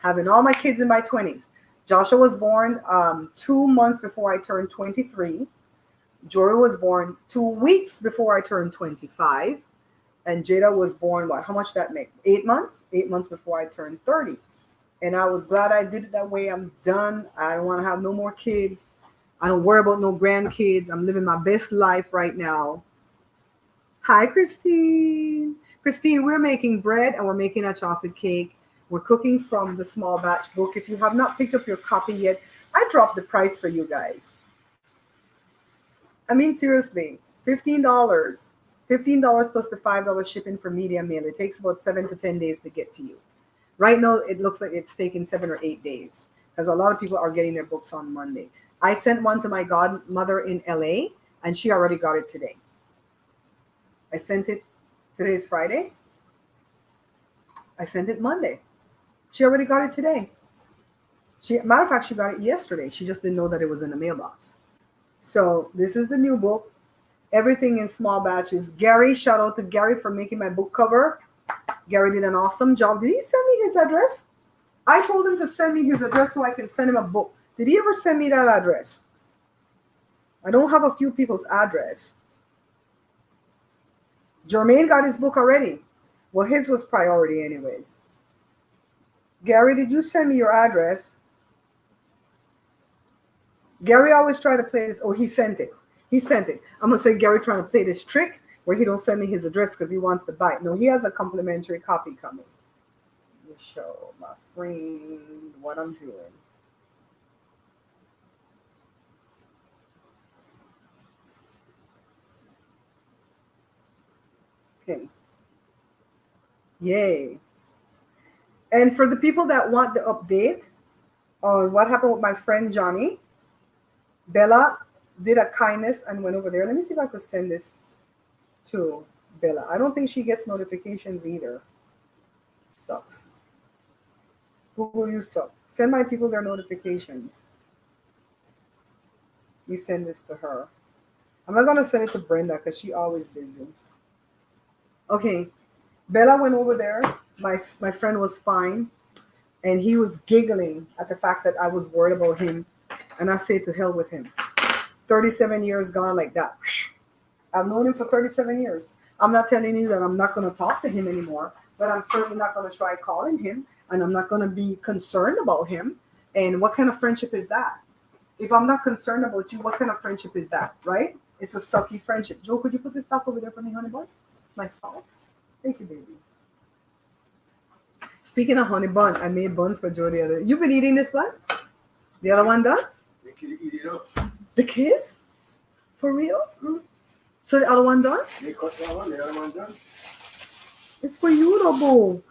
Having all my kids in my 20s. Joshua was born 2 months before I turned 23. Jory was born 2 weeks before I turned 25. And Jada was born, how much that make? 8 months? 8 months before I turned 30. And I was glad I did it that way. I'm done. I don't want to have no more kids. I don't worry about no grandkids. I'm living my best life right now. Hi, Christine. Christine, we're making bread and we're making a chocolate cake. We're cooking from the small batch book. If you have not picked up your copy yet, I dropped the price for you guys. I mean, seriously, $15. $15 plus the $5 shipping for media mail. It takes about 7 to 10 days to get to you. Right now, it looks like it's taking 7 or 8 days because a lot of people are getting their books on Monday. I sent one to my godmother in LA and she already got it today. I sent it, today is Friday. I sent it Monday. She already got it today. Matter of fact, she got it yesterday. She just didn't know that it was in the mailbox. So this is the new book. Everything in small batches. Gary, shout out to Gary for making my book cover. Gary did an awesome job. Did he send me his address? I told him to send me his address so I can send him a book. Did he ever send me that address? I don't have a few people's address. Jermaine got his book already. Well, his was priority anyways. Gary, did you send me your address? Gary always tried to play this. Oh, he sent it. He sent it. I'm going to say Gary trying to play this trick where he don't send me his address because he wants to buy it. No, he has a complimentary copy coming. Let me show my friend what I'm doing. Okay. Yay. And for the people that want the update on what happened with my friend Johnny, Bella did a kindness and went over there. Let me see if I could send this to Bella. I don't think she gets notifications either. Sucks. Google, you suck. Send my people their notifications. We send this to her. I'm not going to send it to Brenda because she's always busy. Okay. Bella went over there. My friend was fine. And he was giggling at the fact that I was worried about him. And I say to hell with him. 37 years gone like that. I've known him for 37 years. I'm not telling you that I'm not going to talk to him anymore, but I'm certainly not going to try calling him, and I'm not going to be concerned about him. And what kind of friendship is that? If I'm not concerned about you, what kind of friendship is that, right? It's a sucky friendship. Joe, could you put this back over there for me, honey bun? My salt. Thank you, baby. Speaking of honey bun, I made buns for Joe the other day. You've been eating this bun? The other one done? The kid eat it up. The kids? For real? Mm-hmm. So the other one done? They cut that one, the other one done. It's for you, Robo.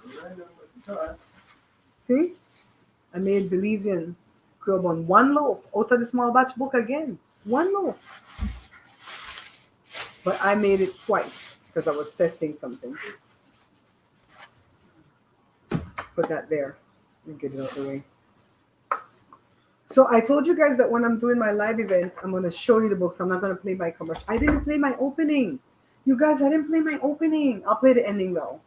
See? I made Belizean Creole bun. One loaf out of the small batch book again. One loaf. But I made it twice because I was testing something. Put that there and get it out of the way. So I told you guys that when I'm doing my live events, I'm going to show you the books. I'm not going to play my commercial. I didn't play my opening. You guys, I didn't play my opening. I'll play the ending though.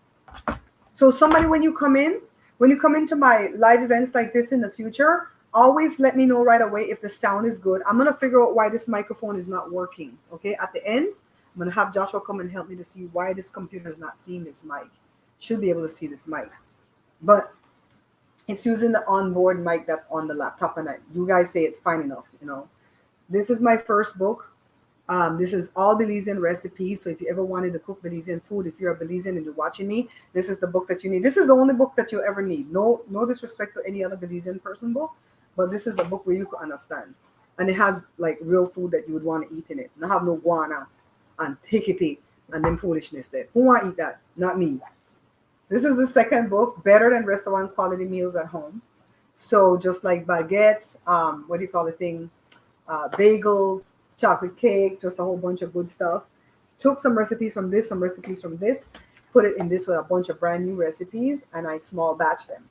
So somebody, when you come into my live events like this in the future, always let me know right away if the sound is good. I'm going to figure out why this microphone is not working. Okay. At the end, I'm going to have Joshua come and help me to see why this computer is not seeing this mic. Should be able to see this mic. But it's using the onboard mic that's on the laptop, and you guys say it's fine enough, you know. This is my first book. This is all Belizean recipes. So if you ever wanted to cook Belizean food, if you're a Belizean and you're watching me, this is the book that you need. This is the only book that you'll ever need. No disrespect to any other Belizean person book, but this is a book where you can understand. And it has like real food that you would want to eat in it. Not have no guana and hikiti and them foolishness there. Who want to eat that? Not me. This is the second book, Better Than Restaurant Quality Meals at Home. So just like baguettes, what do you call the thing? Bagels, chocolate cake, just a whole bunch of good stuff. Took some recipes from this, some recipes from this, put it in this with a bunch of brand new recipes, and I small batch them.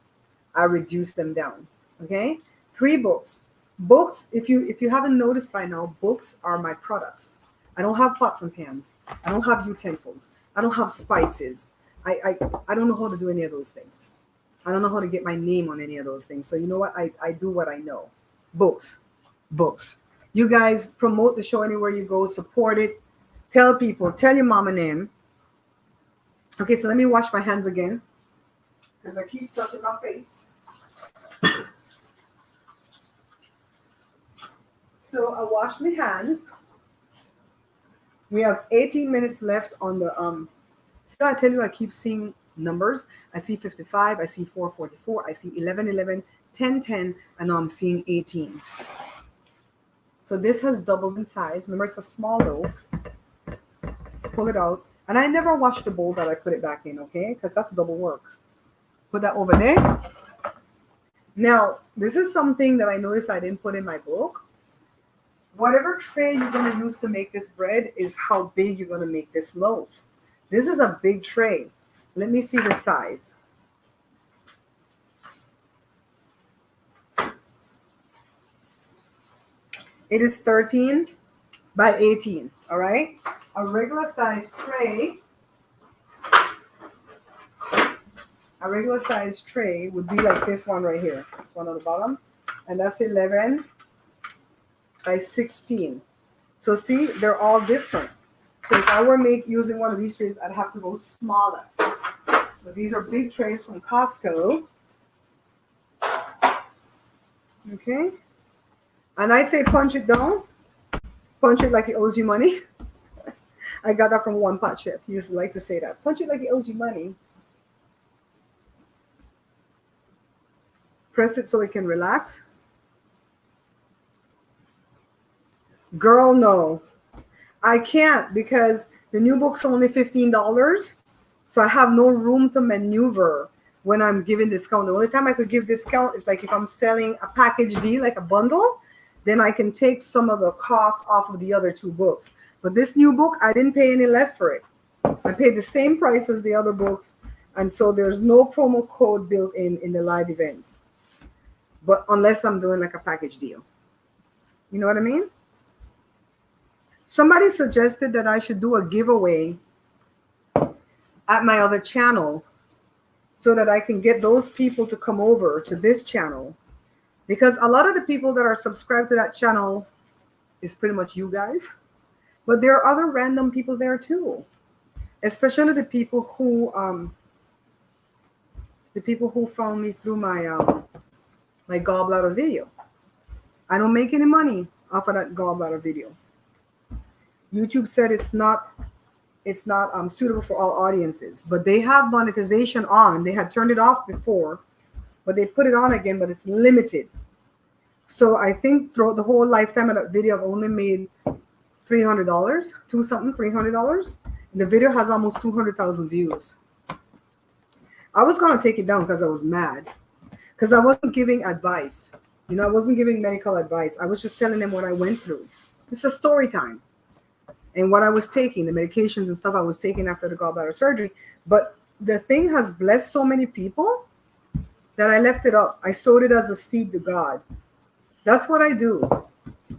I reduced them down. Okay? 3 books. Books, if you haven't noticed by now, books are my products. I don't have pots and pans. I don't have utensils. I don't have spices. I don't know how to do any of those things. I don't know how to get my name on any of those things. So you know what? I do what I know. Books. You guys promote the show anywhere you go. Support it. Tell people. Tell your mama name. Okay, so let me wash my hands again because I keep touching my face. So I wash my hands. We have 18 minutes left on the See, I tell you, I keep seeing numbers. I see 55, I see 444, I see 1111, 1010, and now I'm seeing 18. So this has doubled in size. Remember, it's a small loaf. Pull it out. And I never wash the bowl that I put it back in, okay? Because that's double work. Put that over there. Now, this is something that I noticed I didn't put in my book. Whatever tray you're going to use to make this bread is how big you're going to make this loaf. This is a big tray. Let me see the size. It is 13 by 18, all right? A regular size tray, would be like this one right here. This one on the bottom. And that's 11 by 16. So see, they're all different. So if I were using one of these trays, I'd have to go smaller. But these are big trays from Costco. Okay. And I say punch it down. Punch it like it owes you money. I got that from One Pot Chef. He used to like to say that. Punch it like it owes you money. Press it so it can relax. Girl, no. I can't because the new book's only $15. So I have no room to maneuver when I'm giving discount. The only time I could give discount is like if I'm selling a package deal, like a bundle, then I can take some of the costs off of the other two books. But this new book, I didn't pay any less for it. I paid the same price as the other books. And so there's no promo code built in the live events. But unless I'm doing like a package deal. You know what I mean? Somebody suggested that I should do a giveaway at my other channel so that I can get those people to come over to this channel. Because a lot of the people that are subscribed to that channel is pretty much you guys. But there are other random people there too. Especially the people who found me through my my gallbladder video. I don't make any money off of that gallbladder video. YouTube said it's not suitable for all audiences, but they have monetization on. They had turned it off before, but they put it on again, but it's limited. So I think throughout the whole lifetime of that video, I've only made $300, $300. The video has almost 200,000 views. I was going to take it down because I was mad. Because I wasn't giving advice. You know, I wasn't giving medical advice. I was just telling them what I went through. It's a story time. And what I was taking, the medications and stuff I was taking after the gallbladder surgery. But the thing has blessed so many people that I left it up. I sowed it as a seed to God. That's what I do.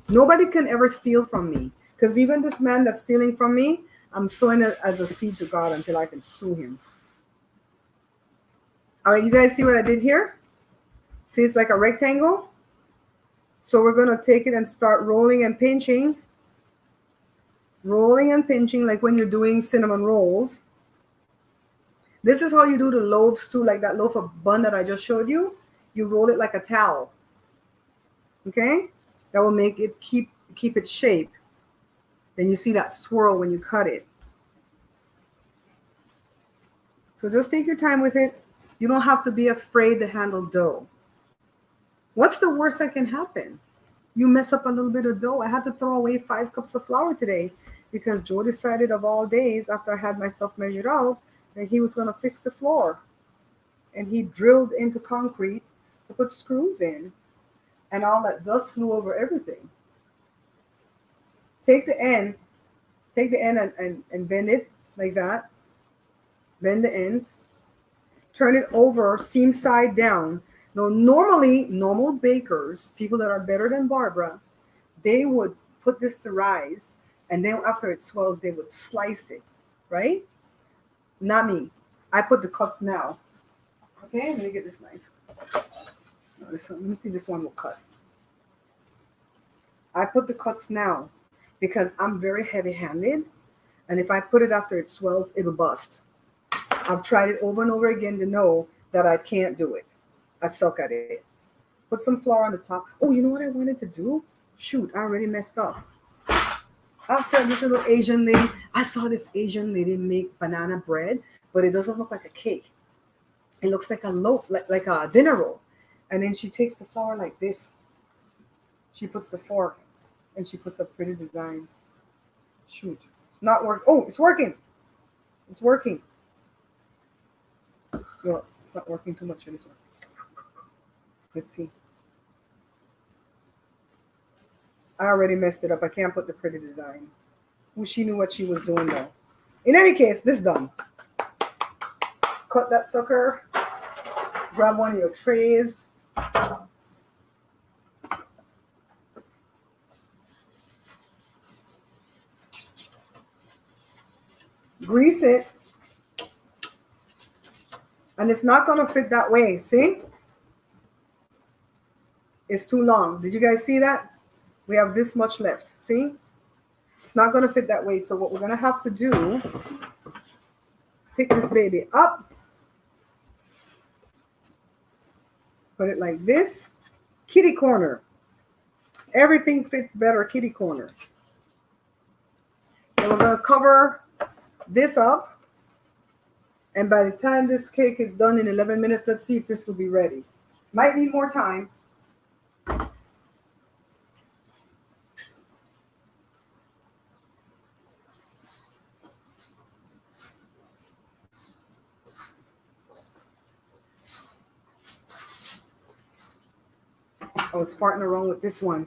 Nobody can ever steal from me. Because even this man that's stealing from me, I'm sowing it as a seed to God until I can sue him. All right, you guys see what I did here? See, it's like a rectangle. So we're going to take it and start rolling and pinching. Rolling and pinching like when you're doing cinnamon rolls. This is how you do the loaves too, like that loaf of bun that I just showed you. You roll it like a towel. Okay? That will make it keep its shape. Then you see that swirl when you cut it. So just take your time with it. You don't have to be afraid to handle dough. What's the worst that can happen? You mess up a little bit of dough. I had to throw away 5 cups of flour today because Joe decided of all days after I had myself measured out that he was going to fix the floor. And he drilled into concrete to put screws in. And all that dust flew over everything. Take the end and bend it like that. Bend the ends. Turn it over, seam side down. Now, normally, normal bakers, people that are better than Barbara, they would put this to rise, and then after it swells, they would slice it, right? Not me. I put the cuts now. Okay, let me get this knife. Let me see this one will cut. I put the cuts now because I'm very heavy-handed, and if I put it after it swells, it'll bust. I've tried it over and over again to know that I can't do it. I suck at it. Put some flour on the top. Oh, you know what I wanted to do? Shoot, I already messed up. I saw this little Asian lady. I saw this Asian lady make banana bread, but it doesn't look like a cake. It looks like a loaf, like a dinner roll. And then she takes the flour like this. She puts the fork and she puts a pretty design. Shoot. It's not working. Oh, it's working. It's working. Well, it's not working too much for this one. Let's see. I already messed it up. I can't put the pretty design. Well, she knew what she was doing though. In any case, this done. Cut that sucker. Grab one of your trays. Grease it. And it's not going to fit that way. See? It's too long. Did you guys see that? We have this much left. See? It's not going to fit that way. So what we're going to have to do, pick this baby up. Put it like this. Kitty corner. Everything fits better kitty corner. And we're going to cover this up. And by the time this cake is done in 11 minutes, let's see if this will be ready. Might need more time. I was farting around with this one,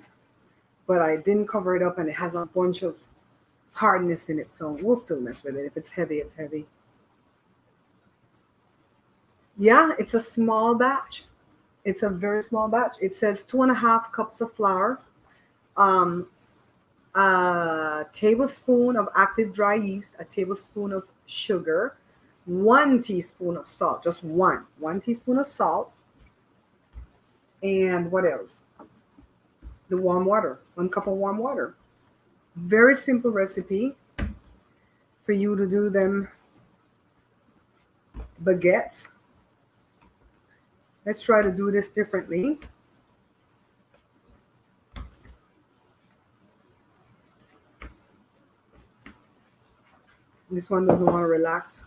but I didn't cover it up and it has a bunch of hardness in it. So we'll still mess with it. If it's heavy, it's heavy. Yeah, it's a small batch. It's a very small batch. It says 2.5 cups of flour, a tablespoon of active dry yeast, a tablespoon of sugar, 1 teaspoon of salt, just one teaspoon of salt. And what else? The warm water, 1 cup of warm water. Very simple recipe for you to do them baguettes. Let's try to do this differently. This one doesn't want to relax.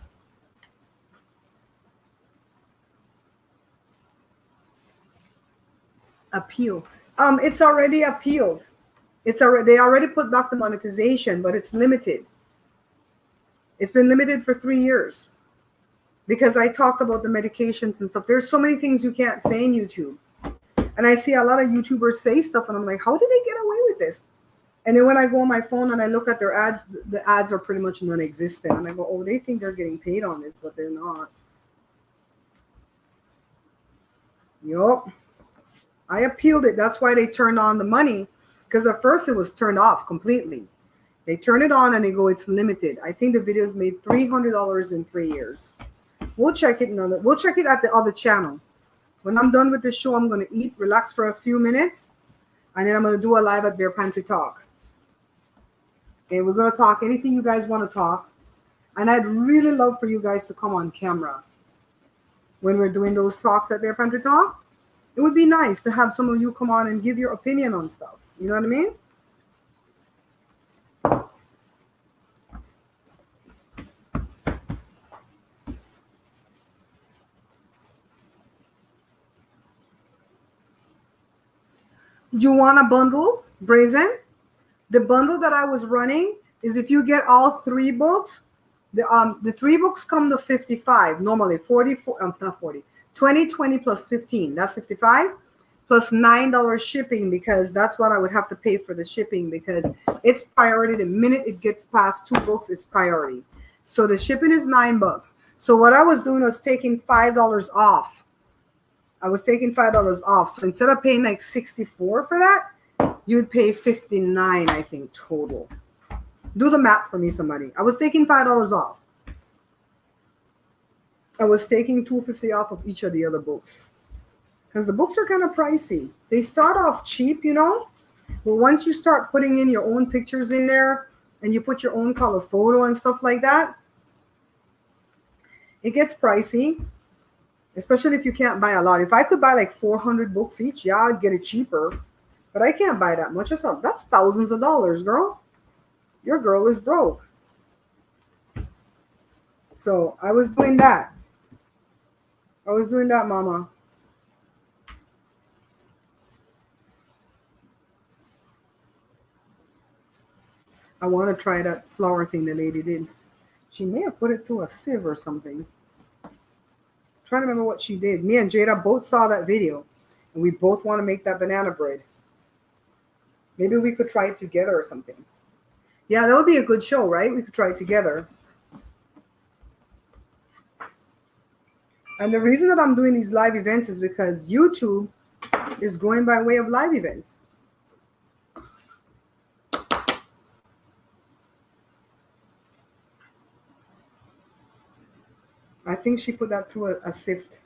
Appeal. It's already appealed. They already put back the monetization, but it's limited. It's been limited for 3 years because I talked about the medications and stuff. There's so many things you can't say in YouTube. And I see a lot of YouTubers say stuff and I'm like, how did they get away with this? And then when I go on my phone and I look at their ads, the ads are pretty much non-existent. And I go, oh, they think they're getting paid on this, but they're not. Yup. I appealed it. That's why they turned on the money. Because at first it was turned off completely. They turn it on and they go, it's limited. I think the videos made $300 in 3 years. We'll check it. We'll check it at the other channel. When I'm done with this show, I'm going to eat, relax for a few minutes. And then I'm going to do a live at Bear Pantry Talk. And we're going to talk anything you guys want to talk. And I'd really love for you guys to come on camera when we're doing those talks at Bear Pantry Talk. It would be nice to have some of you come on and give your opinion on stuff. You know what I mean? You want a bundle, Brazen? The bundle that I was running is if you get all 3 books, the 3 books come to 55. Normally 20, 20 plus 15. That's 55 plus $9 shipping because that's what I would have to pay for the shipping because it's priority. The minute it gets past 2 books, it's priority. So the shipping is $9. So what I was doing was taking $5 off. I was taking $5 off. So instead of paying like 64 for that, you'd pay 59, I think, total. Do the math for me, somebody. I was taking $5 off. I was taking $2.50 off of each of the other books. Because the books are kind of pricey. They start off cheap, you know. But once you start putting in your own pictures in there and you put your own color photo and stuff like that, it gets pricey. Especially if you can't buy a lot. If I could buy like 400 books each, yeah, I'd get it cheaper. But I can't buy that much of stuff. That's thousands of dollars, girl. Your girl is broke. So I was doing that. Mama. I want to try that flour thing the lady did. She may have put it through a sieve or something. Trying to remember what she did. Me and Jada both saw that video, and we both want to make that banana bread. Maybe we could try it together or something. Yeah, that would be a good show, right? We could try it together. And the reason that I'm doing these live events is because YouTube is going by way of live events. I think she put that through a sift.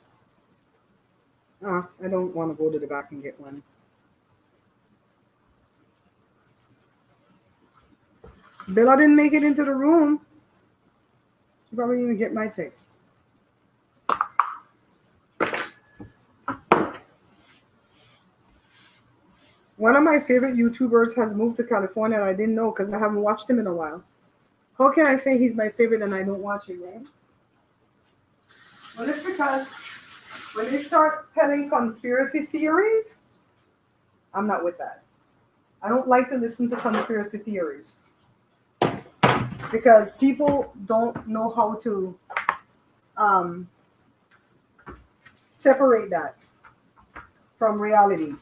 I don't want to go to the back and get one. Bella didn't make it into the room. She probably didn't even get my text. One of my favorite YouTubers has moved to California, and I didn't know because I haven't watched him in a while. How can I say he's my favorite and I don't watch him, right? Well, it's because when they start telling conspiracy theories, I'm not with that. I don't like to listen to conspiracy theories because people don't know how to separate that from reality.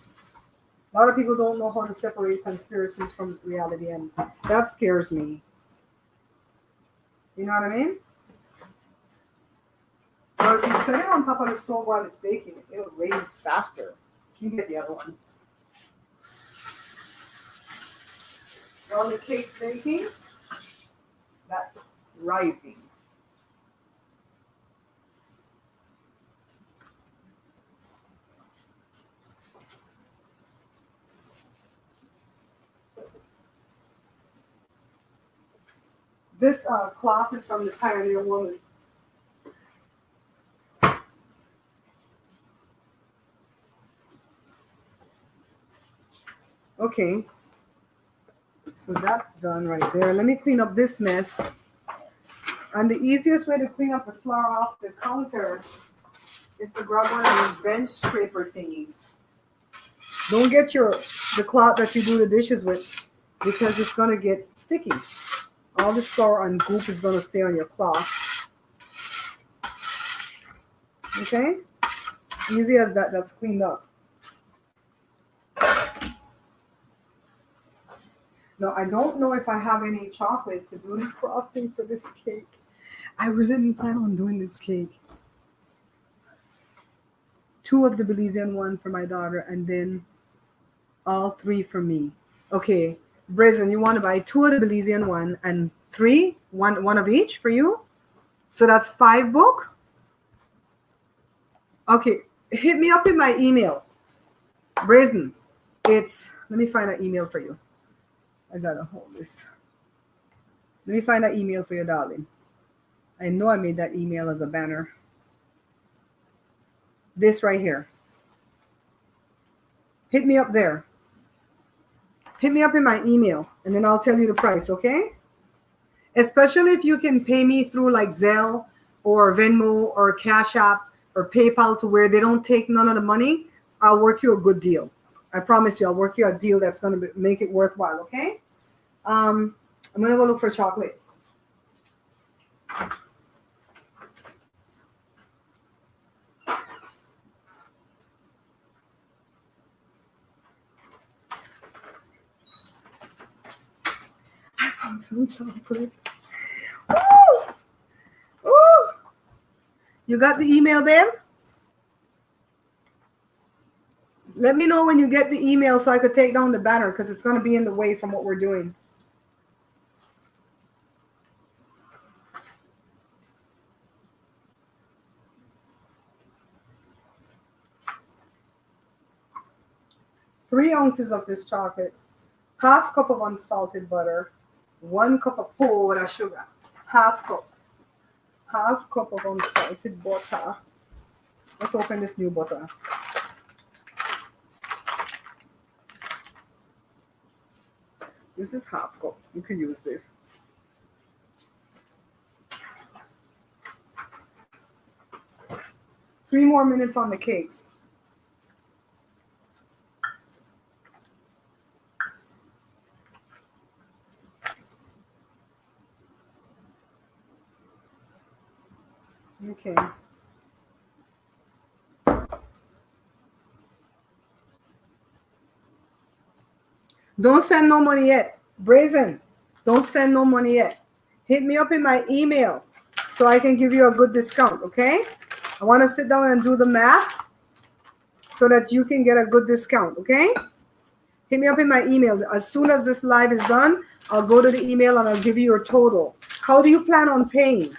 A lot of people don't know how to separate conspiracies from reality, and that scares me. You know what I mean? Or if you set it on top of the stove while it's baking, it'll raise faster. You can get the other one. While the cake's baking, that's rising. This cloth is from the Pioneer Woman. Okay, so that's done right there. Let me clean up this mess. And the easiest way to clean up the flour off the counter is to grab one of these bench scraper thingies. Don't get the cloth that you do the dishes with because it's going to get sticky. All this flour and goop is going to stay on your cloth. Okay? Easy as that. That's cleaned up. Now, I don't know if I have any chocolate to do the frosting for this cake. I really didn't plan on doing this cake. 2 of the Belizean one for my daughter, and then all 3 for me. Okay, Brazen, you want to buy 2 of the Belizean one and 3, one of each for you? So that's 5 book? Okay, hit me up in my email. Brazen, let me find an email for you. I gotta hold this. Let me find that email for you, darling. I know I made that email as a banner. This right here. Hit me up there. Hit me up in my email, and then I'll tell you the price, okay? Especially if you can pay me through like Zelle or Venmo or Cash App or PayPal to where they don't take none of the money, I'll work you a good deal. I promise you, I'll work you a deal that's going to make it worthwhile, okay? I'm going to go look for chocolate. I found some chocolate. Ooh! Ooh! You got the email, babe? Let me know when you get the email so I could take down the banner because it's going to be in the way from what we're doing. Three ounces of this chocolate, 1/2 cup of unsalted butter, 1 cup of powder sugar, 1/2 cup. 1/2 cup of unsalted butter. Let's open this new butter. This is half cup. You could use this. Three more minutes on the cakes. Okay. Don't send no money yet. Brazen, don't send no money yet. Hit me up in my email so I can give you a good discount, okay? I want to sit down and do the math so that you can get a good discount, okay? Hit me up in my email. As soon as this live is done, I'll go to the email and I'll give you your total. How do you plan on paying?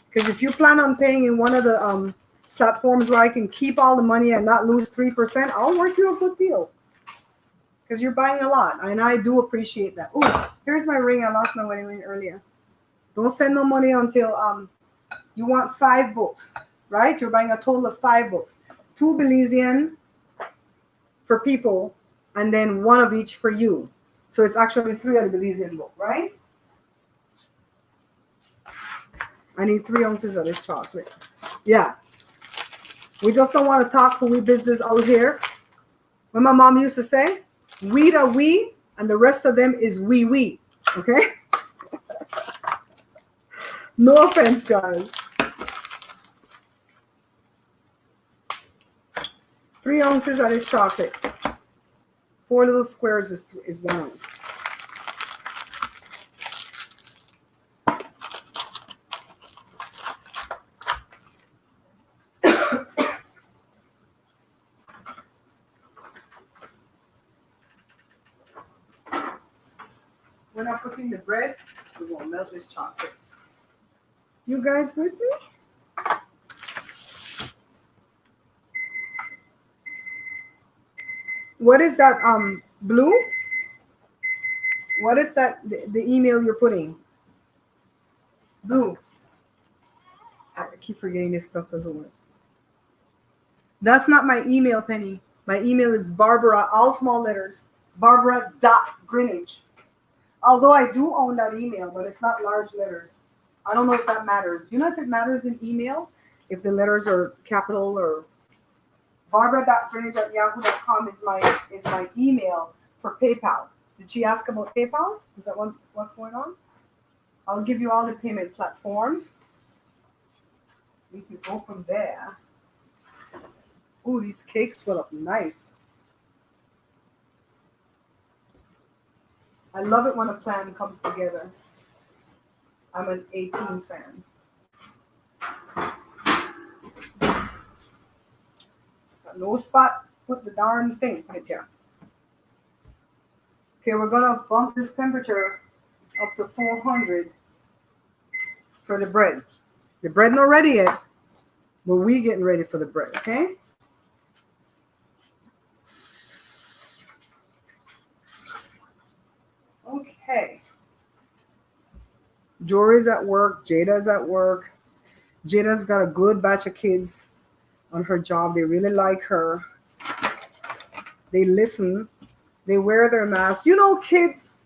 Because if you plan on paying in one of the platforms where I can keep all the money and not lose 3%, I'll work you a good deal. Because you're buying a lot, and I do appreciate that. Oh, here's my ring. I lost my wedding ring earlier. Don't send no money until you want 5 books, right? You're buying a total of 5 books. 2 Belizean for people, and then 1 of each for you. So it's actually 3 of the Belizean book, right? I need 3 ounces of this chocolate. Yeah. We just don't want to talk for we business out here. When my mom used to say, we da we, and the rest of them is we. Okay? No offense, guys. 3 ounces of this chocolate. 4 little squares is 1 ounce. We're not cooking the bread. We're going to melt this chocolate. You guys with me? What is that, blue? What is that, the email you're putting? Blue. I keep forgetting this stuff doesn't work. That's not my email, Penny. My email is Barbara, all small letters, Barbara.Greenwich. Although I do own that email, but it's not large letters. I don't know if that matters. You know if it matters in email? If the letters are capital or Barbara.Greenwich@yahoo.com is my email for PayPal. Did she ask about PayPal? Is that what's going on? I'll give you all the payment platforms. We can go from there. Ooh, these cakes will look nice. I love it when a plan comes together. I'm an 18 fan. Got no spot, put the darn thing right there. Okay, we're gonna bump this temperature up to 400 for the bread. The bread not ready yet, but we getting ready for the bread, okay? Okay. Jory's at work. Jada's at work. Jada's got a good batch of kids on her job. They really like her. They listen. They wear their mask. You know, kids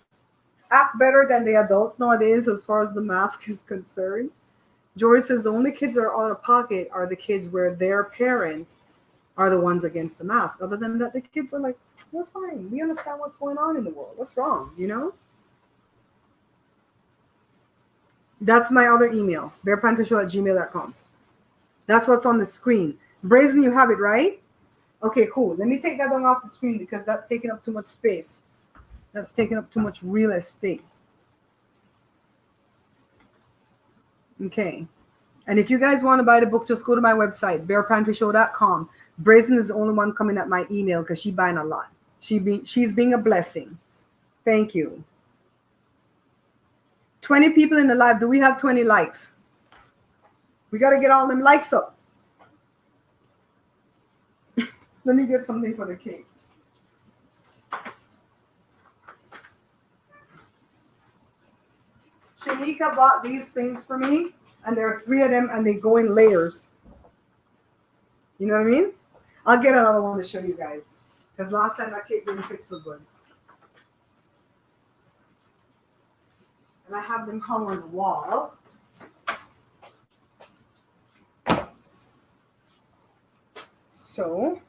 act better than the adults nowadays as far as the mask is concerned. Jory says the only kids that are out of pocket are the kids where their parents are the ones against the mask. Other than that, the kids are like, we're fine. We understand what's going on in the world. What's wrong, you know? That's my other email, bearpanthershow@gmail.com. That's what's on the screen. Brazen, you have it, right? Okay, cool. Let me take that one off the screen because that's taking up too much space. That's taking up too much real estate. Okay. And if you guys want to buy the book, just go to my website, bearpanthershow.com. Brazen is the only one coming at my email because she's buying a lot. She's being a blessing. Thank you. 20 people in the live. Do we have 20 likes? We got to get all them likes up. Let me get something for the cake. Shanika bought these things for me, and there are 3 of them, and they go in layers. You know what I mean? I'll get another one to show you guys, because last time that cake didn't fit so good. And I have them hung on the wall. So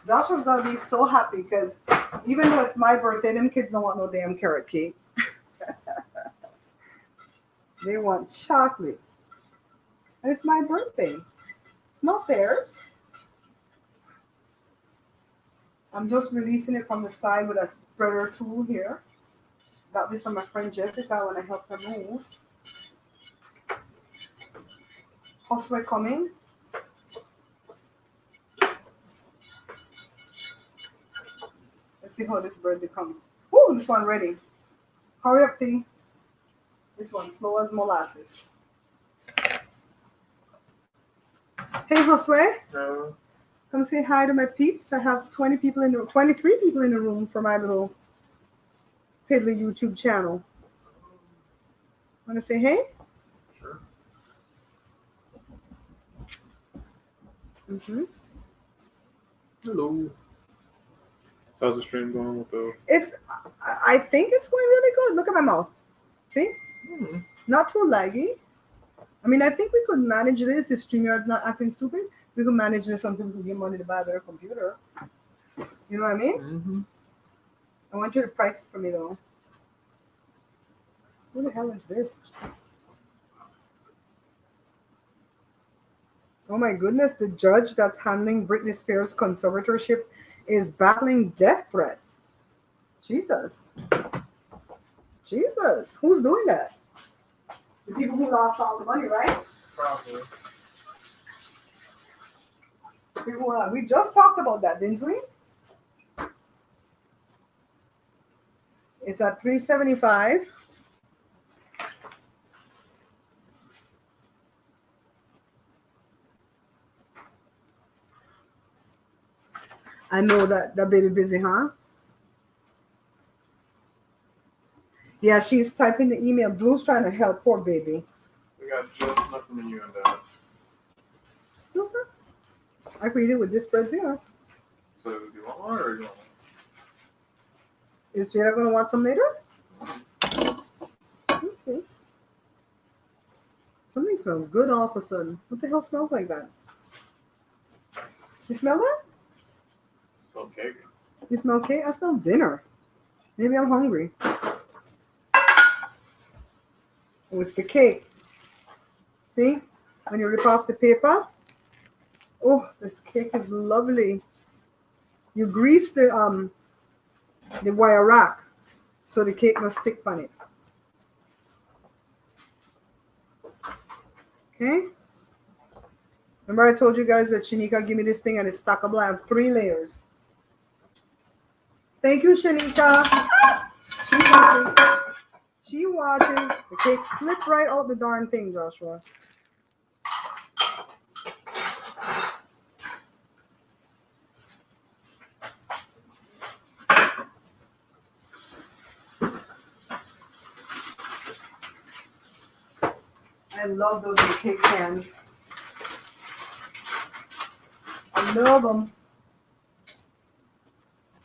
Joshua's gonna be so happy because even though it's my birthday, them kids don't want no damn carrot cake. They want chocolate. And it's my birthday. It's not theirs. I'm just releasing it from the side with a spreader tool here. Got this from my friend Jessica when I helped her move. Josue coming. Let's see how this bird becomes. Oh, this one ready. Hurry up, thing. This one slow as molasses. Hey, Josue. No. Come say hi to my peeps. I have 23 people in the room for my little piddly YouTube channel. Want to say hey? Sure. Mm-hmm. Hello. So how's the stream going with the... I think it's going really good. Look at my mouth. See? Not too laggy. I mean, I think we could manage this if StreamYard's not acting stupid. We could manage this until we could get money to buy a better computer. You know what I mean? Mm-hmm. I want you to price it for me, though. Who the hell is this? Oh my goodness, the judge that's handling Britney Spears' conservatorship is battling death threats. Jesus. Jesus. Who's doing that? The people who lost all the money, right? Probably. We just talked about that, didn't we? It's at $375. I know that baby busy, huh? Yeah, she's typing the email. Blue's trying to help poor baby. We got just enough from you and that. Okay. I could eat it with this bread there. So do you want one or do you want one? Is Jada gonna want some later? Let's see. Something smells good all of a sudden. What the hell smells like that? You smell that? Smell cake. You smell cake? I smell dinner. Maybe I'm hungry. Oh, it's the cake. See? When you rip off the paper. Oh, this cake is lovely. You grease the wire rack so the cake must stick on it. Okay? Remember I told you guys that Shanika gave me this thing and it's stackable. I have 3 layers. Thank you, Shanika. She watches. She watches. The cake slip right out the darn thing, Joshua. I love those little cake pans. I love them.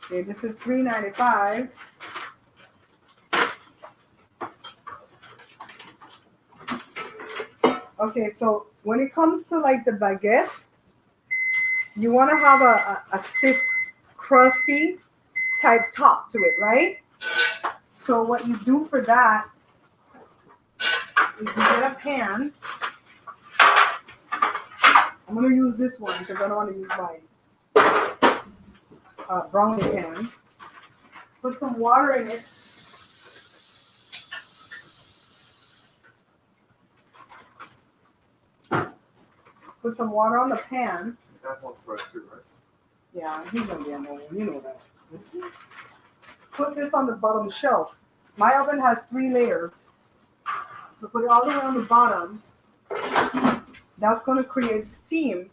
Okay, this is $3.95. Okay, so when it comes to like the baguette, you want to have a stiff, crusty type top to it, right? So what you do for that is you get a pan. I'm going to use this one because I don't want to use my brownie pan. Put some water in it. Put some water on the pan. That one's fresh too, right? Yeah, he's going to be annoying. You know that. Put this on the bottom shelf. My oven has 3 layers. So put it all the way on the bottom. That's going to create steam.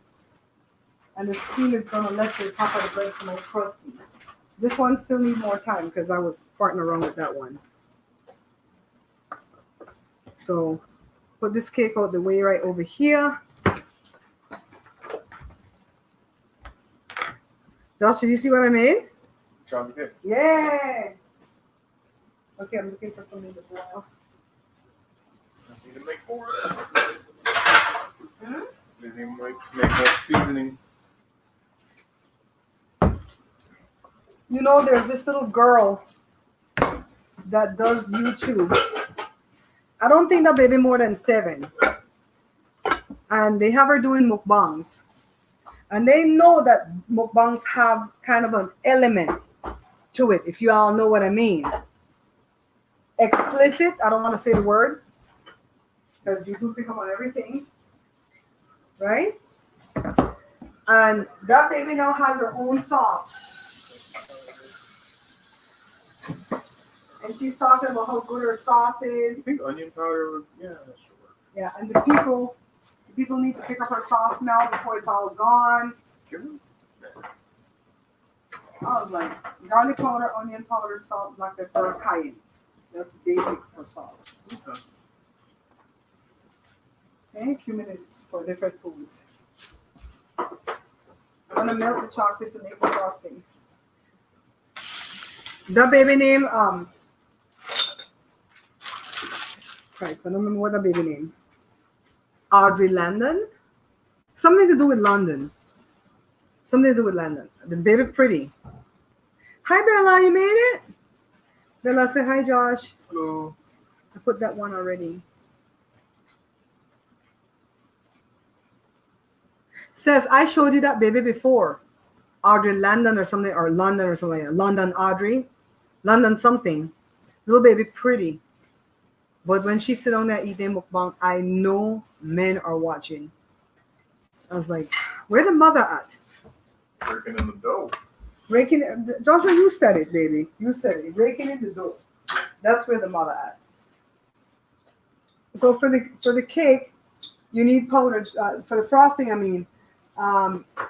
And the steam is going to let the top of the bread come out crusty. This one still needs more time because I was farting around with that one. So put this cake out the way right over here. Josh, did you see what I made? chocolate cake. Yeah. Okay, I'm looking for something to boil. I need to make more of this. Hmm? I need to make more seasoning. You know, there's this little girl that does YouTube. I don't think that baby more than 7. And they have her doing mukbangs. And they know that mukbangs have kind of an element to it, if you all know what I mean. Explicit, I don't want to say the word, because you do pick up on everything, right? And that baby now has her own sauce. And she's talking about how good her sauce is. I think onion powder would, yeah, that should work. Yeah, and the people need to pick up her sauce now before it's all gone. I was like, garlic powder, onion powder, salt, black pepper, cayenne. That's basic for sauce. Okay. Okay, cumin is for different foods. I'm gonna melt the chocolate to make the frosting. The baby name, Christ, I don't remember what the baby name. Audrey Landon? Something to do with London. Something to do with London. The baby pretty. Hi Bella, you made it? Bella, say hi Josh. Hello. I put that one already. Says, I showed you that baby before. Audrey Landon or something, or London or something. London Audrey. London something. Little baby pretty. But when she sit down there eating mukbang, I know men are watching. I was like, where the mother at? Working in the dough. Raking, Joshua, you said it, baby. You said it. Raking in the dough. That's where the mother at. So for the cake, you need powder. For the frosting, I mean,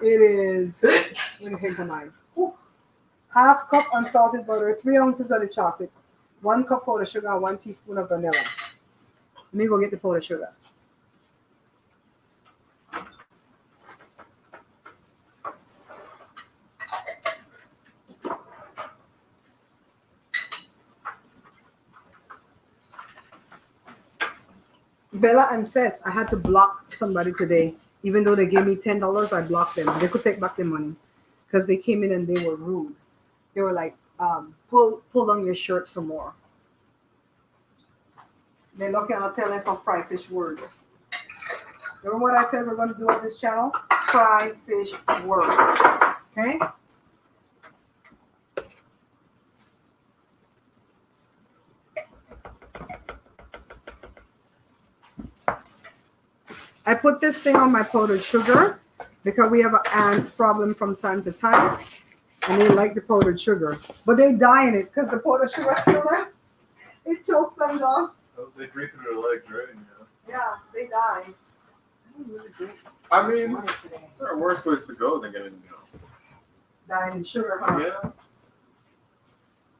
it is. Let me think of mine. Half cup unsalted butter, 3 ounces of the chocolate, 1 cup powdered sugar, 1 teaspoon of vanilla. Let me go get the powdered sugar. Bella and Seth, I had to block somebody today. Even though they gave me $10, I blocked them. They could take back the money because they came in and they were rude. They were like, pull on your shirt some more. They're looking at telling some fried fish words. Remember what I said we're going to do on this channel? Fried fish words. Okay? I put this thing on my powdered sugar because we have an ants problem from time to time. And they like the powdered sugar. But they die in it because the powdered sugar kill them. It chokes them, Josh. Oh, they breathe through their legs, right? Yeah, they die. I mean, there are worse ways to go than getting, Dying in sugar, huh? Yeah.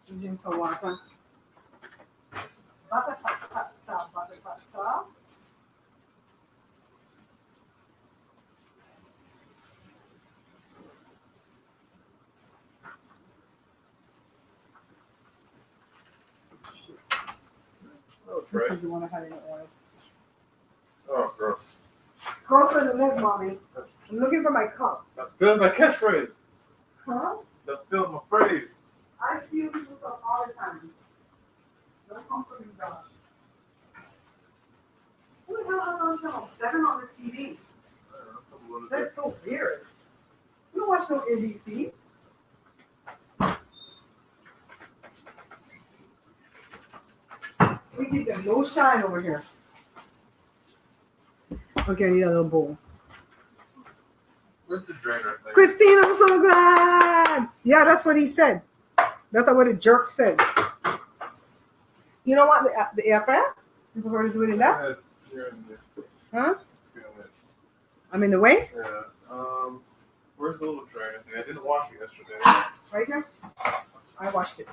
You drink some water. Butter, butter. Oh, This right. is the one I had in the oil. Oh, gross. Cross with the lid, mommy. I'm looking for my cup. That's still my catchphrase. Huh? That's still my phrase. I steal people's stuff all the time. Don't come for me, Josh. Who the hell has on channel 7 on this TV? I don't know, some lunatic. That's so weird. You don't watch no ABC. We give them no shine over here. Okay, I need a little bowl. Where's the drainer thing? Christine, I'm so glad. Yeah, that's what he said. That's what a jerk said. You know what? The air fryer? You prefer to do it in that? Yeah, it's here in the, Huh? it's here in the, I'm in the way? yeah. Where's the little drainer thing? I didn't wash it yesterday. Right there? I washed it.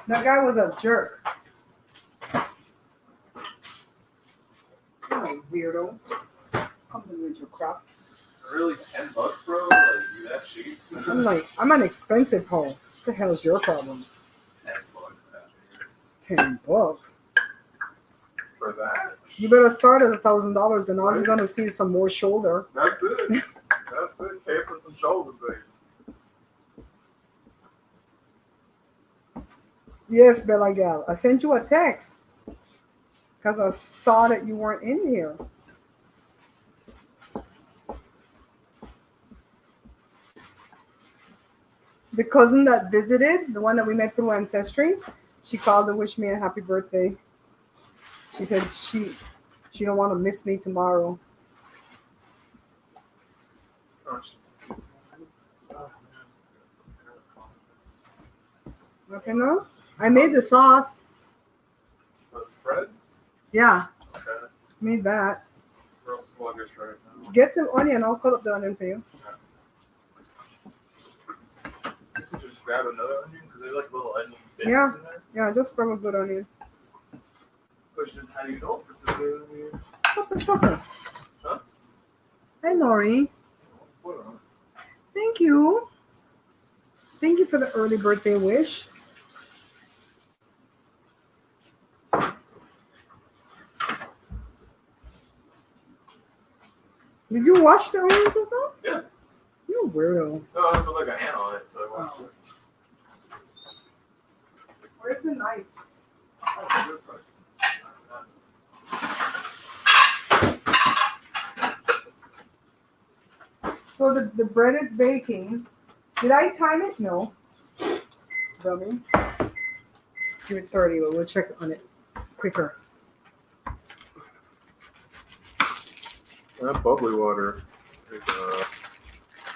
That guy was a jerk. What a weirdo. weirdo. Come in with your crap. Really, $10, bro? Like, you that cheap? I'm like, I'm an expensive hoe. What the hell is your problem? $10. $10. For that? You better start at $1,000, and all you're gonna see is some more shoulder. That's it. That's it. Pay for some shoulders, baby. Yes, Bella Gal. I sent you a text because I saw that you weren't in here. The cousin that visited, the one that we met through Ancestry, she called to wish me a happy birthday. She said she don't want to miss me tomorrow. Okay, no? I made the sauce. The spread? Yeah, Okay. made that. Real sluggish right now. Get the onion. I'll cut up the onion for you. You should just grab another onion because there's like little onion bits Yeah. in there. Yeah, just grab a good onion. Question: how do you know if it's a good onion? What the sucker? Huh? Hi, Lori. Put it on. Thank you. Thank you for the early birthday wish. Did you wash the onions just now? Yeah. You weirdo. No, there's like a hand on it, so I watched it. Where's the knife? That's good, but- So the bread is baking. Did I time it? No. Dummy. Give it 30, but we'll check on it quicker. That bubbly water is,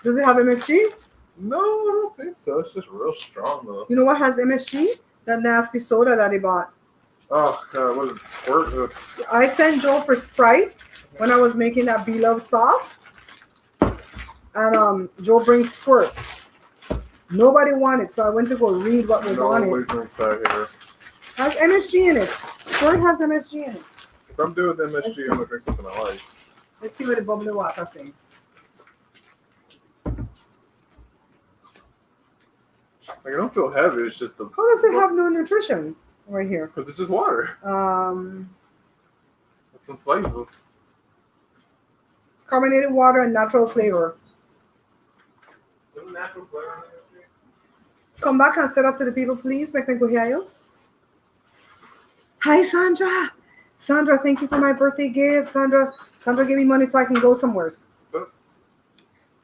Does it have MSG? no, I don't think so. It's just real strong, though. You know what has MSG? That nasty soda that he bought. Oh, what is it? Squirt? I sent Joe for Sprite when I was making that beloved sauce. And Joe brings Squirt. Nobody wanted, so I went to go read what was on Nobody it. drinks that here. Has MSG in it. Squirt has MSG in it. If I'm doing MSG, I'm gonna drink something I like. Let's see what the bubbly water saying. Like, I don't feel heavy. It's just the. How does it have no nutrition right here? Because it's just water. With some flavor. Carbonated water and natural flavor. There's natural flavor in it. Come back and set up to the people, please. Make me go hear you. Hi, Sandra. Sandra, thank you for my birthday gift. Sandra gave me money so I can go somewhere. So,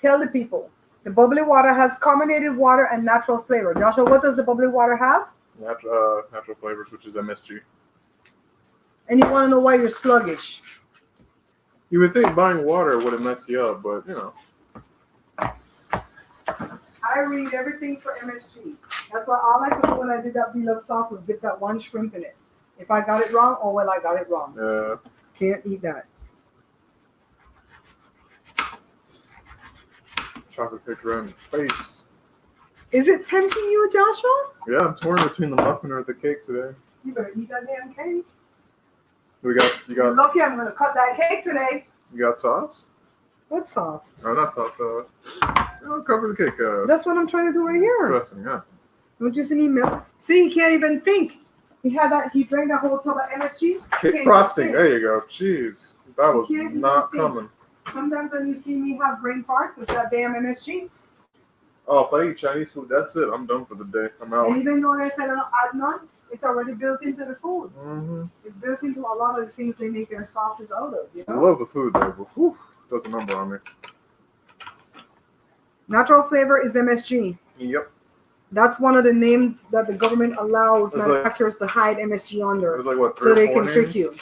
Tell the people. The bubbly water has carbonated water and natural flavor. Joshua, what does the bubbly water have? natural flavors, which is MSG. And you want to know why you're sluggish. You would think buying water wouldn't mess you up, but you know. I read everything for MSG. That's why all I could do when I did that beloved sauce was dip that one shrimp in it. If I got it wrong, oh well, I got it wrong. Can't eat that. Chocolate cake around your face. Is it tempting you, Joshua? Yeah, I'm torn between the muffin or the cake today. You better eat that damn cake. You You're got lucky I'm gonna cut that cake today. you got sauce? What sauce? Oh, not sauce. Cover the cake. That's what I'm trying to do right here. Dressing, yeah. Don't you see me milk? See, he can't even think. He drank that whole tub of MSG. Cake frosting. There you go. Jeez, that was not coming. Sometimes when you see me have brain farts, it's that damn MSG. Oh, if I eat Chinese food, that's it. I'm done for the day. I'm out. And even though they said I don't add none, it's already built into the food. Mm-hmm. It's built into a lot of the things they make their sauces out of. You I know? love the food though, but whew, does a number on me. Natural flavor is MSG. Yep. That's one of the names that the government allows It's manufacturers to hide MSG under, There's like what, so 3 or they 4 can trick names? you.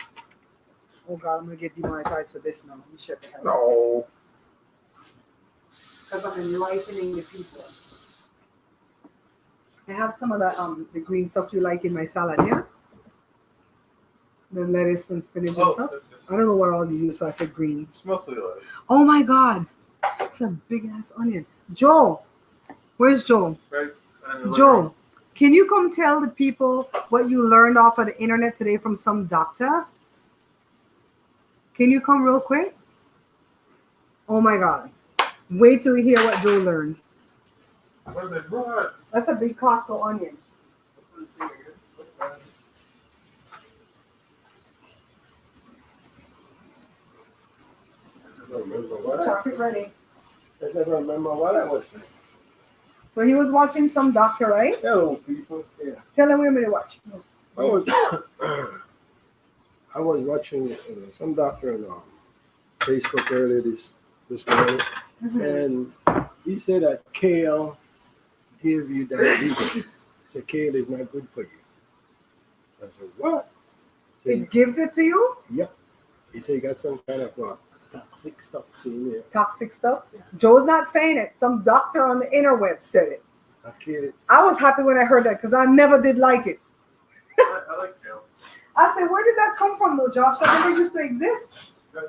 Oh God, I'm gonna get demonetized for this now. Let me shut the hell up. No. Because I'm enlightening the people. I have some of the green stuff you like in my salad, yeah? The lettuce and spinach and stuff. I don't know what all you use, so I said greens. It's mostly lettuce. Oh my God. It's a big ass onion. Joe. Where's Joe? Right? Joe, can you come tell the people what you learned off of the internet today from some doctor? Can you come real quick? Oh my God. Wait till you hear what Joe learned. What is it? What? That's a big Costco onion. I don't remember what. Chocolate ready. I don't remember what I was saying. So he was watching some doctor, right? Hello, people. Yeah. Tell him we're going to watch. I was, I was watching some doctor on Facebook earlier this morning, and he said that kale gives you diabetes. He said kale is not good for you. I said, what? He said, It gives it to you? yep. He said you got some kind of toxic stuff in there. Toxic stuff? Joe's not saying it. Some doctor on the interweb said it. I can't. I was happy when I heard that because I never did like it. I like kale. I said, where did that come from though, Josh? That never used to exist. That's,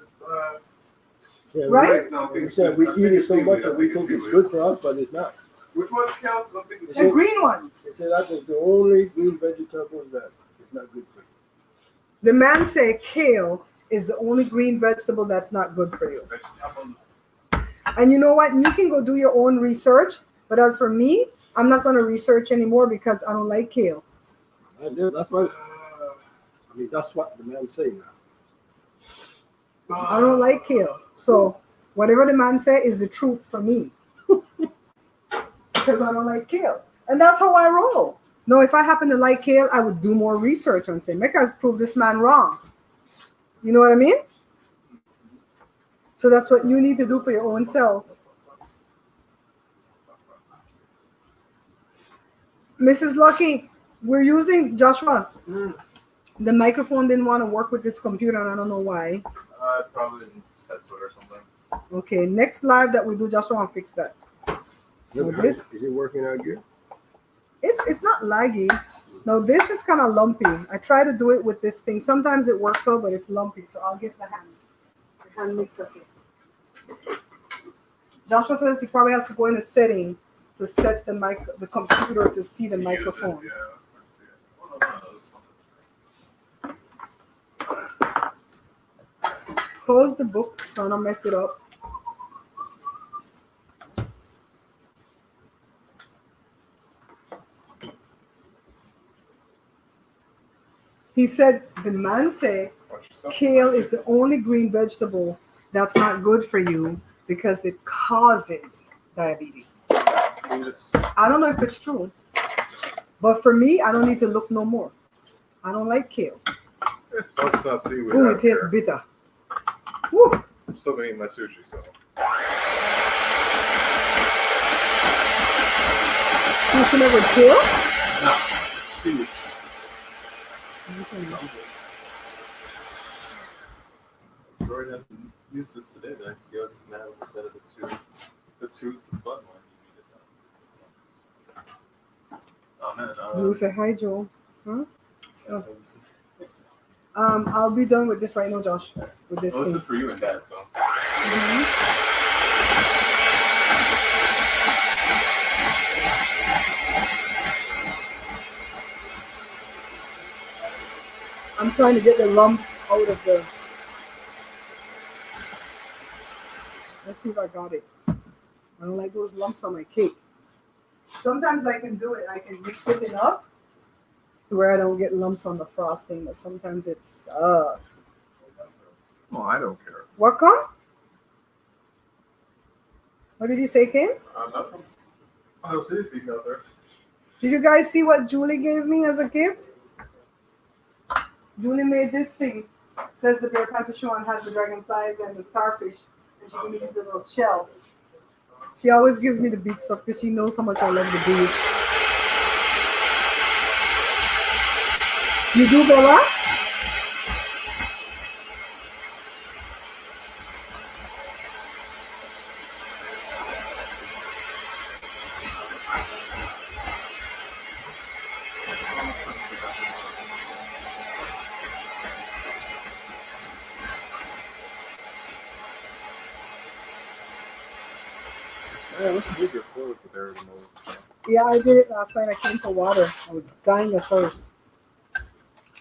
Yeah, Right? no, We said we eat it so much that we think it's good for us, but it's not. Which one's kale? I think it's The green one. They said that is the only green vegetable that is not good for you. The man said kale is the only green vegetable that's not good for you. vegetable. And you know what? You can go do your own research. But as for me, I'm not going to research anymore because I don't like kale. That's what. I mean, that's what the man say now. I don't like kale. So whatever the man said is the truth for me. Because I don't like kale. And that's how I roll. No, if I happen to like kale, I would do more research and say, make us prove this man wrong. You know what I mean? So that's what you need to do for your own self. Mrs. Lucky, we're using, Joshua, the microphone didn't want to work with this computer, and I don't know why. It probably isn't set to it or something. Okay, next live that we do, Joshua, I'll fix that. Well, this Is it working out good? it's not laggy. No, this is kind of lumpy. I try to do it with this thing. Sometimes it works out, but it's lumpy. So I'll get the hand mixer. Joshua says he probably has to go in the setting to set the computer to see the microphone. Yeah, let's see it. Oh, no, this one. Close the book so I don't mess it up. He said, the man said, kale is the only green vegetable that's not good for you because it causes diabetes. I don't know if it's true, but for me, I don't need to look no more. I don't like kale. So it's not seaweed. Ooh, it tastes bitter. Woo. I'm still gonna eat my sushi, so. Sushi never kale? No. Jordan has to use this today, then. He was mad with the set of the tooth button one. Oh man. You say hi, Joel. Huh? Yes. I'll be done with this right now, Josh. With this Well, this thing. is for you and Dad, so. I'm trying to get the lumps out of the. Let's see if I got it. I don't like those lumps on my cake. Sometimes I can do it. I can mix it enough to where I don't get lumps on the frosting, but sometimes it sucks. Well, I don't care. What come? What did you say, Kim? Nothing. I don't see anything out there. Did you guys see what Julie gave me as a gift? Julie made this thing. It says the Bear Panther show and has the dragonflies and the starfish. And she gave me these little shells. She always gives me the beach stuff because she knows how much I love the beach. You do, Bella? Yeah, let's move your clothes with there the most. Yeah, I did it last night. I came for water. I was dying of thirst.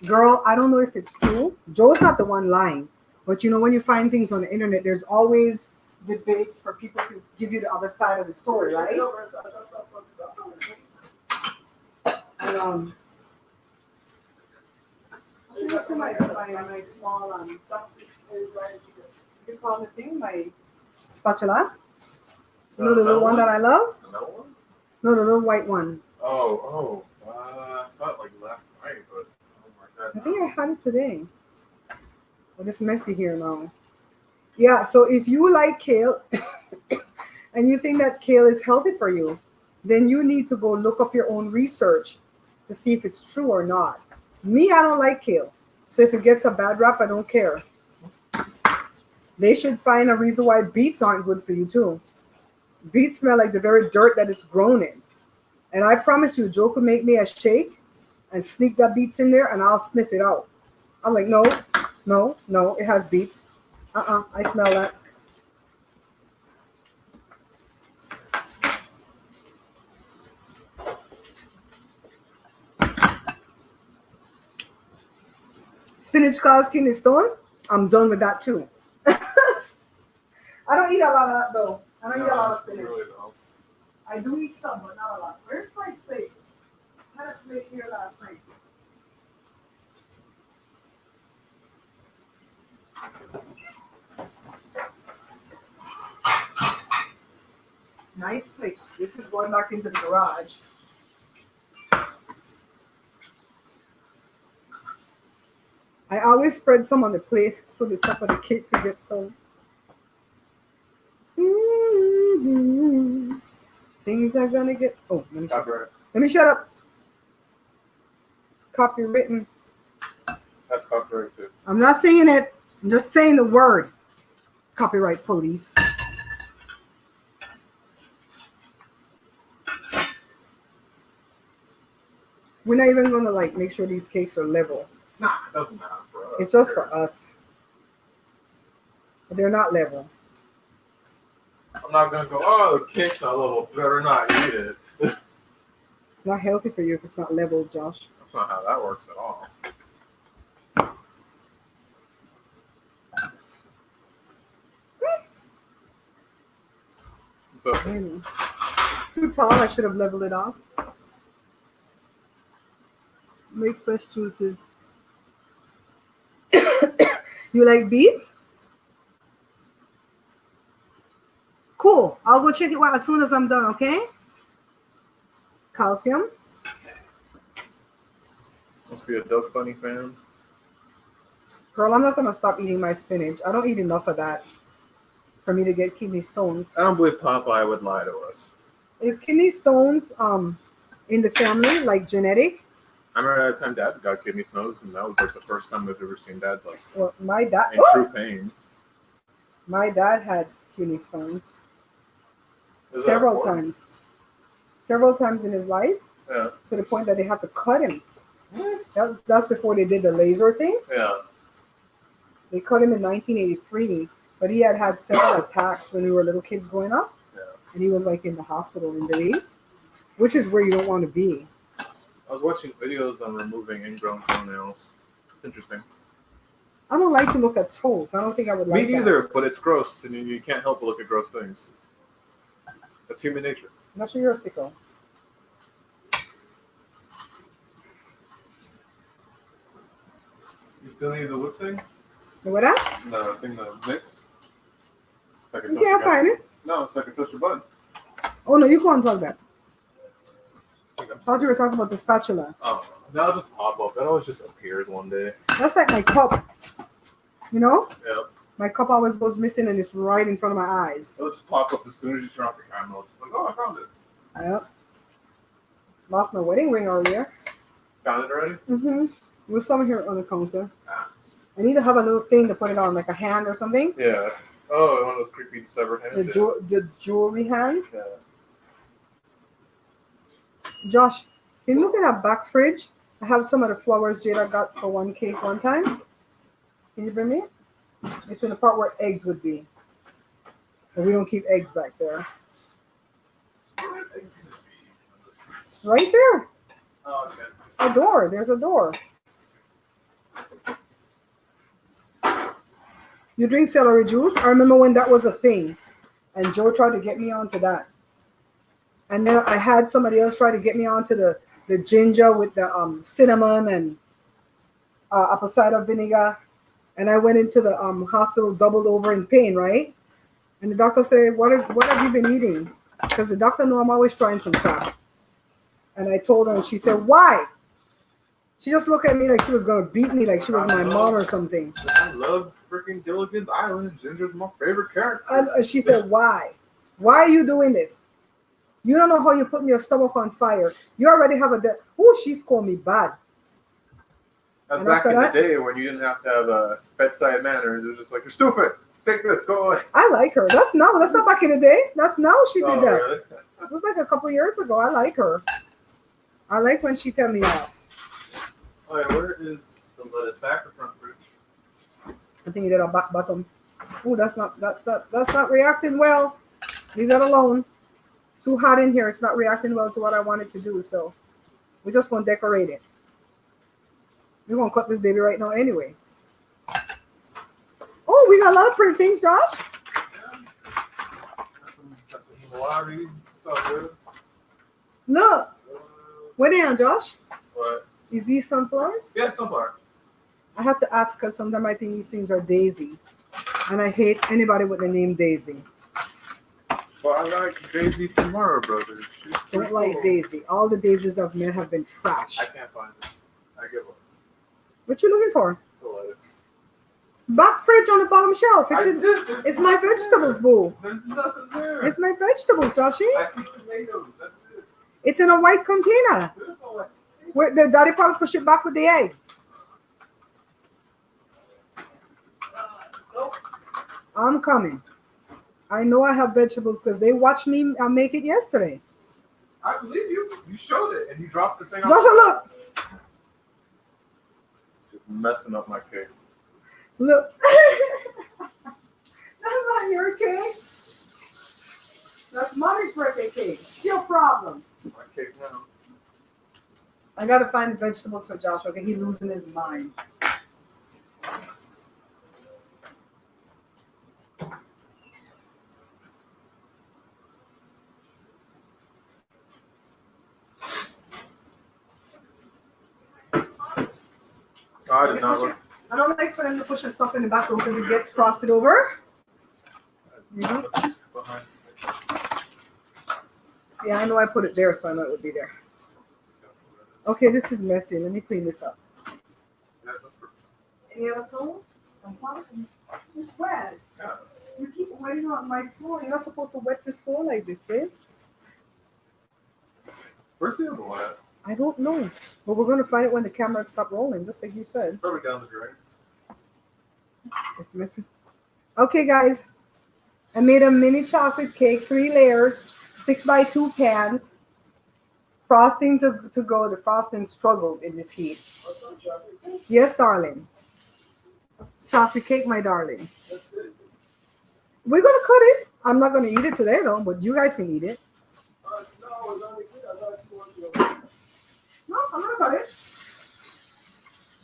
Girl, I don't know if it's true. Joe's not the one lying. But you know, when you find things on the internet, there's always debates for people to give you the other side of the story, right? And here's my small you call the thing my spatula. You know the little one that I love? The metal one? No, the little white one. I saw it like last night, but I think I had it today. But it's messy here now. Yeah, so if you like kale and you think that kale is healthy for you, then you need to go look up your own research to see if it's true or not. Me, I don't like kale. So if it gets a bad rap, I don't care. They should find a reason why beets aren't good for you too. Beets smell like the very dirt that it's grown in. And I promise you, Joe could make me a shake and sneak that beets in there and I'll sniff it out. I'm like, no, it has beets. I smell that. Spinach causes kidney stones. I'm done with that too. I don't eat a lot of that though. I don't eat a lot of spinach. Really don't. I do eat some, but not a lot. Where's my plate? I had a plate here last night. Nice plate. This is going back into the garage. I always spread some on the plate so the top of the cake could get some. Things are gonna get. Oh, let me shut up. Copywritten. That's copyright too. I'm not saying it. I'm just saying the word. Copyright police. We're not even gonna like make sure these cakes are level. Nah, it doesn't matter for us. It's just for us. But they're not level. I'm not gonna go, oh, the cake's not level, better not eat it. It's not healthy for you if it's not level, Josh. That's not how that works at all. So, It's too tall. I should have leveled it off. Make fresh juices. You like beets? Cool. I'll go check it out as soon as I'm done, okay? Calcium. must be a Duck Funny fan. Girl, I'm not going to stop eating my spinach. I don't eat enough of that for me to get kidney stones. I don't believe Popeye would lie to us. Is kidney stones in the family, like genetic? I remember that time Dad got kidney stones, and that was like the first time I've ever seen Dad like Well, my dad. in true pain. My dad had kidney stones Is that several important? times. Several times in his life, Yeah. to the point that they had to cut him. That's before they did the laser thing. Yeah. They cut him in 1983, but he had several attacks when we were little kids growing up, Yeah. and he was like in the hospital in days, which is where you don't want to be. I was watching videos on removing ingrown toenails. Interesting. I don't like to look at toes. I don't think I would like Me neither, but it's gross, and you can't help but look at gross things. That's human nature. that. I'm not sure you're a sicko. You still need the whip thing? You what that? The thing to mix? So I can You touch can't your find it. No, so I can touch your button. Oh no, you can't unplug that. I think I thought you were talking about the spatula. Oh, that'll just pop up. That always just appears one day. That's like my cup. You know? Yep. My cup always goes missing and it's right in front of my eyes. It'll just pop up as soon as you turn off your camera. It's like, oh, I found it. Yep. Lost my wedding ring earlier. Found it already? Mm-hmm. There's some here on the counter. Ah. I need to have a little thing to put it on, like a hand or something. Yeah. Oh, one of those creepy severed hands. The jewelry hand. Yeah. Josh, can you look at that back fridge? I have some of the flowers Jada got for one cake one time. Can you bring me it? It's in the part where eggs would be. But we don't keep eggs back there. Right there. Oh, okay. A door. There's a door. You drink celery juice? I remember when that was a thing, and Joe tried to get me onto that. And then I had somebody else try to get me onto the ginger with the cinnamon and apple cider vinegar. And I went into the hospital doubled over in pain, right? And the doctor said, what have you been eating? Because the doctor knew I'm always trying some crap. And I told her, and she said, why? She just looked at me like she was going to beat me, like she was my mom or something. I love freaking Gilligan's Island. Ginger's my favorite character. And she said, why? Why are you doing this? You don't know how you're putting your stomach on fire. You already have a... she's called me bad. That's back in the day when you didn't have to have bedside manners. It was just like, you're stupid. Take this. Go away. I like her. That's not back in the day. That's now she did that. Really? It was like a couple years ago. I like her. I like when she tell me off. Oh yeah, where is the lettuce? Back or front fridge? I think you did a back bottom. Oh, that's not reacting well. Leave that alone. It's too hot in here. It's not reacting well to what I wanted to do. So we're just gonna decorate it. We're gonna cut this baby right now anyway. Oh, we got a lot of pretty things, Josh. Got some lotteries and stuff, dude. Look. Where they on, Josh? What? Is these sunflowers? Yeah, sunflower. I have to ask because sometimes I think these things are Daisy. And I hate anybody with the name Daisy. Well, I like Daisy from Mario Brothers. She's Don't like cool. Daisy. All the Daisies I've met have been trash. I can't find it. I give up. What you looking for? The lettuce. Back fridge on the bottom shelf. There's It's my vegetables, boo. There's nothing there. It's my vegetables, Joshy. I see tomatoes. That's it. It's in a white container. There's no like. Where the daddy probably push it back with the egg. Nope. I'm coming. I know I have vegetables because they watched me make it yesterday. I believe you. You showed it and you dropped the thing. Joshua, look. Just messing up my cake. Look. That's not your cake. That's mommy's birthday cake. It's your problem. My cake now. I gotta find the vegetables for Josh. Okay, he's losing his mind. I did not look. I don't like for them to push the stuff in the back room because it gets frosted over. Behind. See, I know I put it there, so I know it would be there. Okay, this is messy. Let me clean this up. Yeah, that's perfect. Any other phone? It's wet. Yeah. You keep wetting on my floor. You're not supposed to wet this floor like this, babe. Where's the other one at? I don't know. But we're going to find it when the camera stops rolling, just like you said. Probably down the drain. It's messy. Okay, guys. I made a mini chocolate cake, 3 layers, 6x2 pans. Frosting to go. The frosting struggled in this heat. Yes, darling. It's chocolate cake, my darling. We're going to cut it. I'm not going to eat it today, though, but you guys can eat it. No, I'm going to cut it.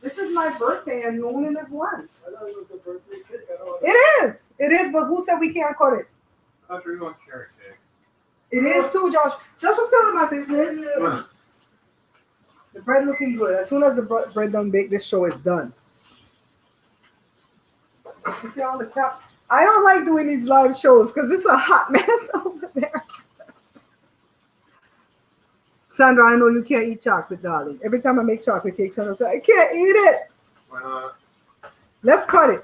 This is my birthday, and you only live once. It is. It is, but who said we can't cut it? I thought you were going carrot cake. It is too, Josh. Josh was telling my business. The bread looking good. As soon as the bread done baked, this show is done. You see all the crap? I don't like doing these live shows because it's a hot mess over there. Sandra, I know you can't eat chocolate, darling. Every time I make chocolate cake, Sandra says, I can't eat it. Why not? Let's cut it.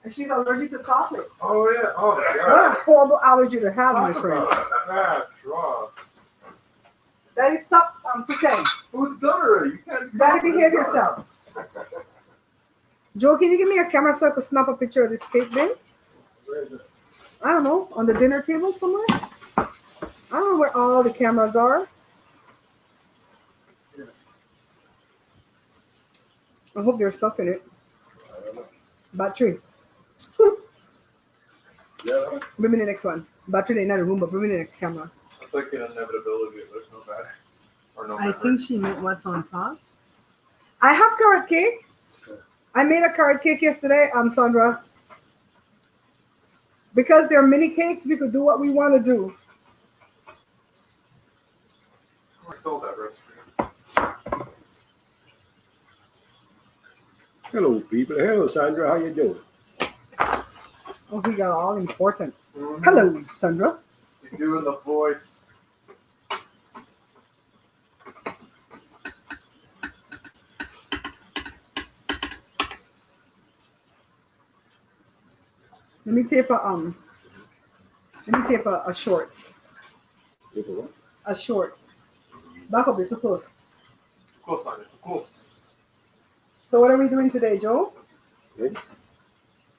And she's allergic to chocolate. Oh, yeah. Oh, my God. What a horrible allergy to have, my Talk friend. about that draw. Daddy, stop pretending. Food's done already. You can't. Daddy, behave yourself. Joe, can you give me a camera so I could snap a picture of this cake, babe? I don't know. On the dinner table somewhere? I don't know where all the cameras are. I hope there's stuff in it. Battery. Yeah. Bring me the next one. Battery in the room, but bring me the next camera. It's like an inevitability. There's no battery. Or no I memory. think she meant what's on top. I have carrot cake. I made a carrot cake yesterday, Sandra. Because they're mini cakes, we could do what we want to do. I sold that recipe. Hello, people. Hello, Sandra. How you doing? Oh, he got all important. Mm-hmm. Hello, Sandra. You're doing the voice. Let me tape a short. Take a what? A short. Back up, you're too close. Close on it. Close. So what are we doing today, Joe? Hey,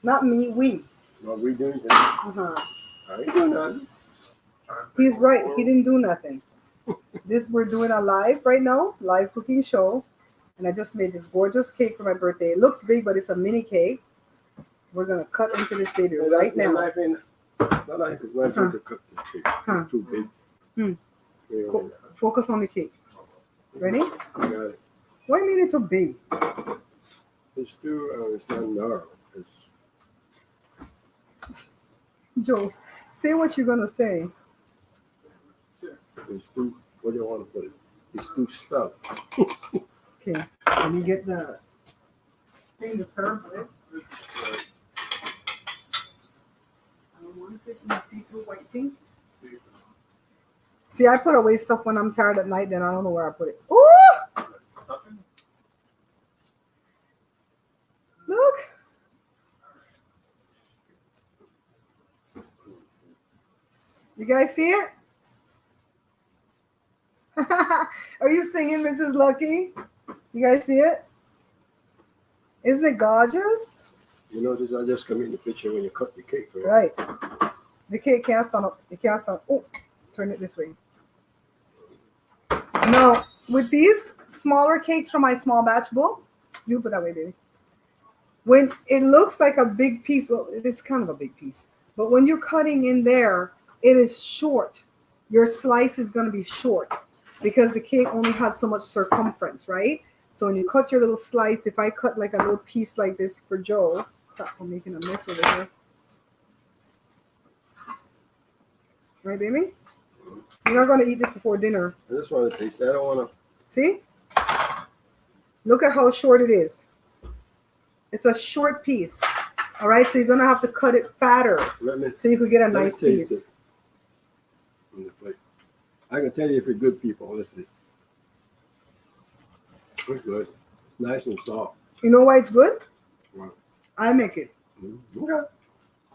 Not me, we. what we doing today? Uh-huh. I ain't doing nothing. He's right. He didn't do nothing. We're doing a live right now, live cooking show. And I just made this gorgeous cake for my birthday. It looks big, but it's a mini cake. We're gonna cut into this baby right now. My knife is not going to cut this cake. It's too big. Hmm. Yeah, Co- Focus on the cake. Ready? I got it. Why you mean it too big? It's too, it's not narrow. Joe, say what you're gonna say. It's too, what do you want to put it? It's too stuffed. Okay. Let me get the thing to serve with. I don't want to say the see-through white thing. See, I put away stuff when I'm tired at night, then I don't know where I put it. Ooh! Look. You guys see it? Are you singing, Mrs. Lucky? You guys see it? Isn't it gorgeous? You know, this I just come in the picture when you cut the cake, right? Right. The cake can't stand up. It can't stand up. Oh, turn it this way. Now, with these smaller cakes from my small batch book, you put that way, baby. When it looks like a big piece, well, it's kind of a big piece, but when you're cutting in there, it is short. Your slice is going to be short because the cake only has so much circumference, right? So when you cut your little slice, if I cut like a little piece like this for Joe, I'm making a mess over here. Right, baby? You're not going to eat this before dinner. I just want to taste it. I don't want to. See? Look at how short it is. It's a short piece. All right, so you're going to have to cut it fatter so you could get a nice piece. On the plate. I can tell you if it's good, people. Listen. It's good. It's nice and soft. You know why it's good? Wow. I make it. Okay.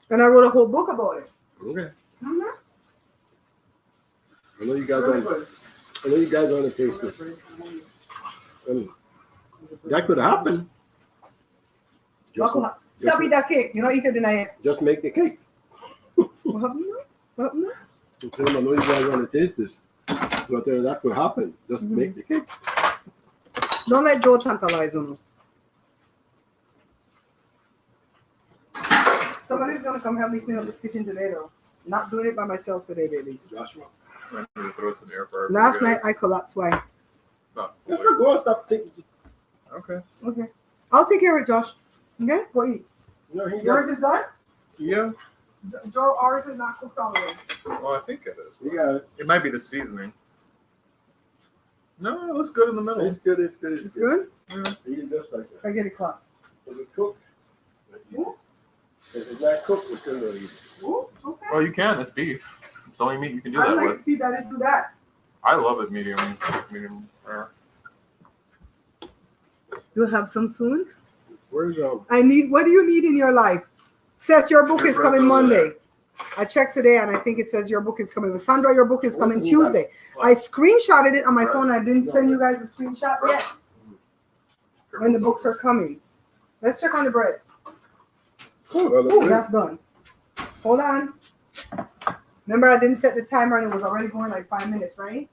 And I wrote a whole book about it. Okay. Mm-hmm. I know you guys Really want. good. I know you guys want to taste this. That could happen. Stop eating that cake. You know you can deny it. Just make the cake. What happened now? What happened now? I know you guys want to taste this, but that could happen. Just make the cake. Don't let Joe tantalize on us. Somebody's gonna come help me clean up this kitchen today, though. Not doing it by myself today, babies. Joshua. I'm going to throw some air fryer. Last night I collapsed. Why? It's not If fully. you're going, stop thinking. Okay. Okay. I'll take care of it, Josh. Okay? Go eat. You know, he Yours just, is done? Yeah. Joe, ours is not cooked all the way. Well, I think it is. you got it. It might be the seasoning. No, it looks good in the middle. It's good. It's good. It's good? Eat it just like that. I get it caught. Is it cooked? Ooh. If it's not cooked, we're still gonna eat it. Ooh, okay. Oh, you can. It's beef. It's the only meat you can do I that like with. to see that it do that. I love it medium rare. You'll have some soon? Where's What do you need in your life? Says your book Your is coming bread's over Monday. I checked today and I think it says your book is coming. Sandra, your book is coming What's Tuesday. I screenshotted it on my Bread. phone. I didn't send you guys a screenshot yet when the books are coming. Let's check on the bread. Ooh, that's done. Hold on. Remember, I didn't set the timer and it was already going like 5 minutes, right?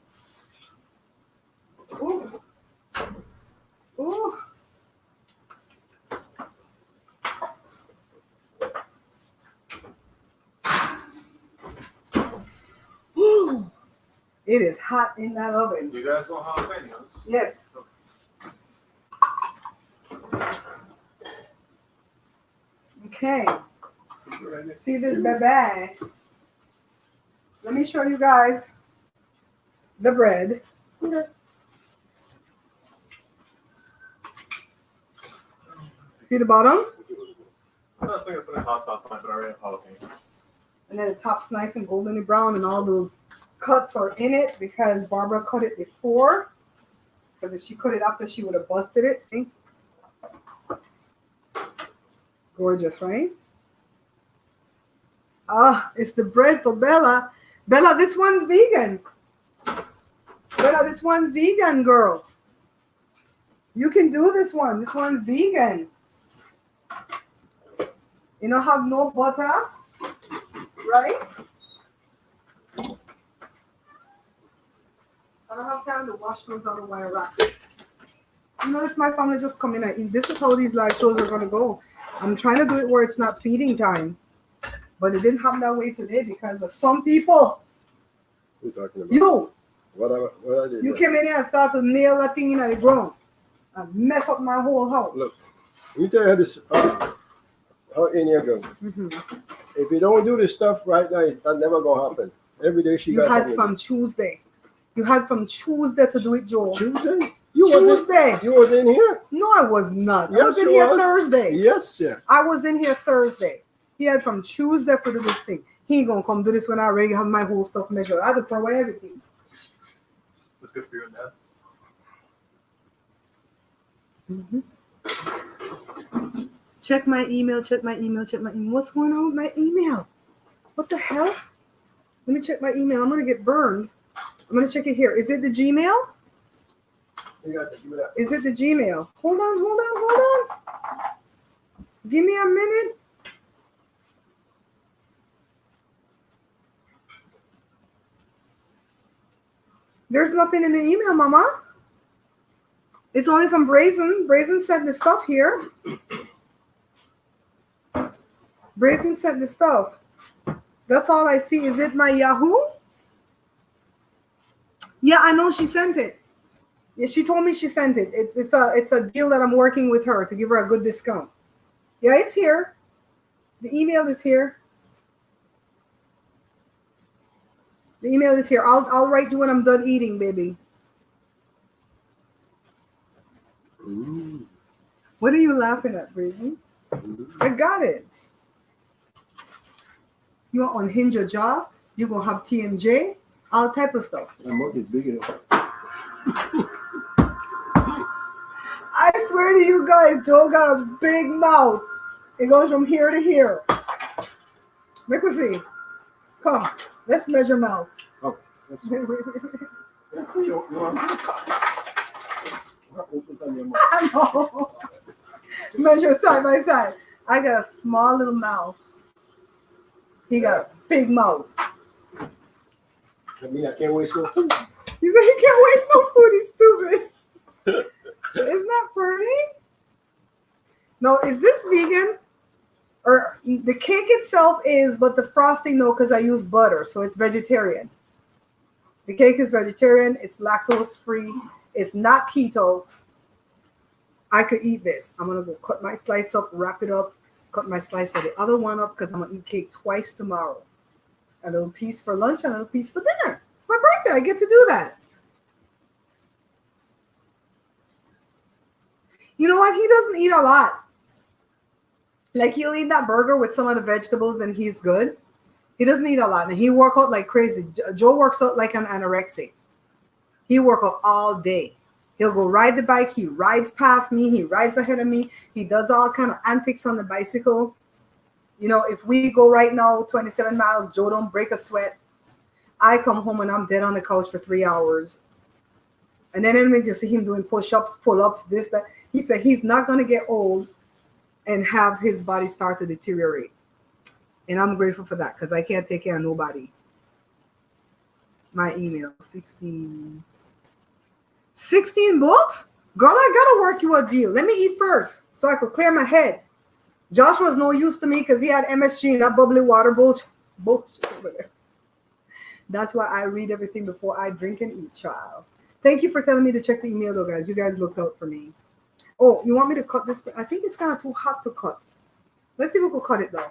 Ooh. Ooh. Ooh. It is hot in that oven. You guys want jalapenos? Yes. Okay. See this baby? Let me show you guys the bread. Okay. See the bottom? I was thinking of putting hot sauce on it, but I already have jalapenos. And then the top's nice and golden brown, and all those cuts are in it because Barbara cut it before. Because if she cut it after, she would have busted it. See? Gorgeous, right? Ah, it's the bread for Bella. Bella, this one's vegan. Bella, this one's vegan, girl. You can do this one. This one's vegan. You don't have no butter, right? I don't have time to wash those out of wire racks. You notice my family just come in and eat. This is how these live shows are going to go. I'm trying to do it where it's not feeding time. But it didn't happen that way today because of some people. What are you talking about? You. What I did? You came in here and started to nail that thing in the ground. And mess up my whole house. Look, let me tell you how this, how India goes. Mm-hmm. If you don't do this stuff right now, that never going to happen. Every day she You got had something. from Tuesday. You had from Tuesday to do it, Joe. Tuesday? Tuesday. You was in here? No, I was not. I Yes, was in you here was. Thursday. Yes, yes. I was in here Thursday. He had from Tuesday for do this thing. He ain't gonna come do this when I already have my whole stuff measured. I had to throw away everything. It's good for you and Dad. Mm-hmm. Check my email, check my email, check my email. What's going on with my email? What the hell? Let me check my email. I'm gonna get burned. I'm gonna check it here. Is it the Gmail? You got to give me that. Is it the Gmail? Hold on. Give me a minute. There's nothing in the email, Mama. It's only from Brazen. Brazen sent the stuff here. Brazen sent the stuff. That's all I see. Is it my Yahoo? Yeah, I know she sent it. Yeah, she told me she sent it. It's a deal that I'm working with her to give her a good discount. Yeah, it's here. The email is here. The email is here. I'll write you when I'm done eating, baby. Ooh. What are you laughing at, Brazen? I got it. You want to unhinge your jaw? You're going to have TMJ? All type of stuff. My mug is big enough. I swear to you guys, Joe got a big mouth. It goes from here to here. Make me see. Come, let's measure mouths. Oh, I know. Measure side by side. I got a small little mouth. He got a big mouth. I mean, I can't waste no food. He said he can't waste no food. He's stupid. Isn't that funny? No, is this vegan? Or the cake itself is, but the frosting, no, because I use butter, so it's vegetarian. The cake is vegetarian. It's lactose free. It's not keto. I could eat this. I'm going to go cut my slice up, wrap it up, cut my slice of the other one up because I'm going to eat cake twice tomorrow. A little piece for lunch and a little piece for dinner. It's my birthday. I get to do that. You know what? He doesn't eat a lot. Like, he'll eat that burger with some of the vegetables and he's good. He doesn't eat a lot. And he works out like crazy. Joe works out like an anorexic. He works out all day. He'll go ride the bike. He rides past me. He rides ahead of me. He does all kind of antics on the bicycle. You know, if we go right now 27 miles, Joe don't break a sweat. I come home and I'm dead on the couch for 3 hours. And then we just see him doing push-ups, pull-ups, this, that. He said he's not going to get old and have his body start to deteriorate. And I'm grateful for that because I can't take care of nobody. My email, 16 books? Girl, I got to work you a deal. Let me eat first so I could clear my head. Josh was no use to me because he had MSG and that bubbly water bullshit over there. That's why I read everything before I drink and eat, child. Thank you for telling me to check the email, though, guys. You guys looked out for me. Oh, you want me to cut this? I think it's kind of too hot to cut. Let's see if we can cut it though.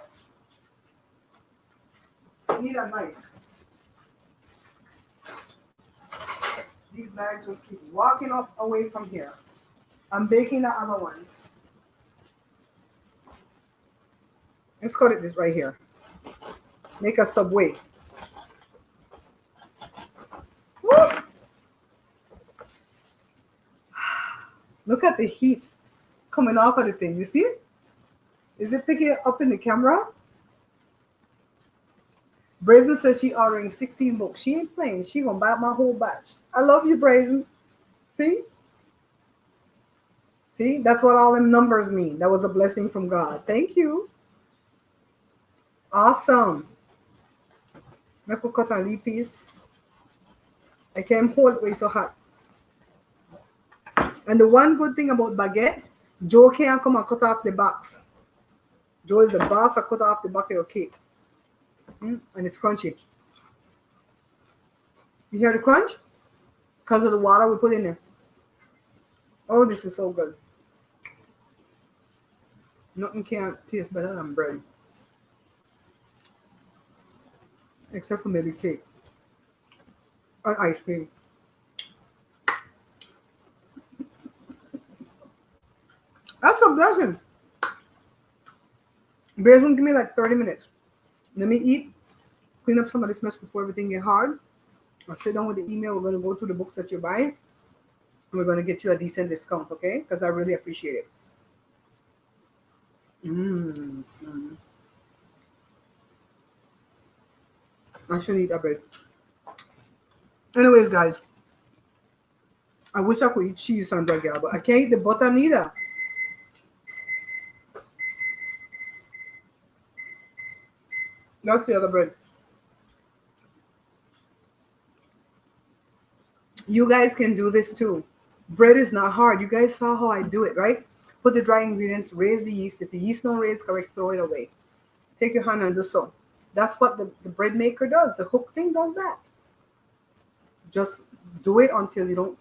I need a knife. These bags just keep walking up away from here. I'm baking the other one. Let's cut it this right here. Make a subway. Woo! Look at the heat coming off of the thing. You see it? Is it picking it up in the camera? Brazen says she ordering 16 books. She ain't playing. She gonna buy my whole batch. I love you, Brazen. See? See? That's what all them numbers mean. That was a blessing from God. Thank you. Awesome. Make a cut a little piece. I can't hold it way so hot. And the one good thing about baguette, Joe can't come and cut off the box. Joe is the boss that cut off the back of your cake. And it's crunchy. You hear the crunch? Because of the water we put in there. Oh, this is so good. Nothing can taste better than bread. Except for maybe cake. And ice cream. That's a blessing. Brazen, give me like 30 minutes. Let me eat, clean up some of this mess before everything get hard. I'll sit down with the email. We're going to go through the books that you're buying. And we're going to get you a decent discount, okay? Because I really appreciate it. I should eat that bread. Anyways, guys. I wish I could eat cheese on baguette, but I can't eat the butter neither. That's the other bread. You guys can do this too. Bread is not hard. You guys saw how I do it, right? Put the dry ingredients, raise the yeast. If the yeast don't raise correct, throw it away. Take your hand and do so. That's what the bread maker does. The hook thing does that. Just do it until you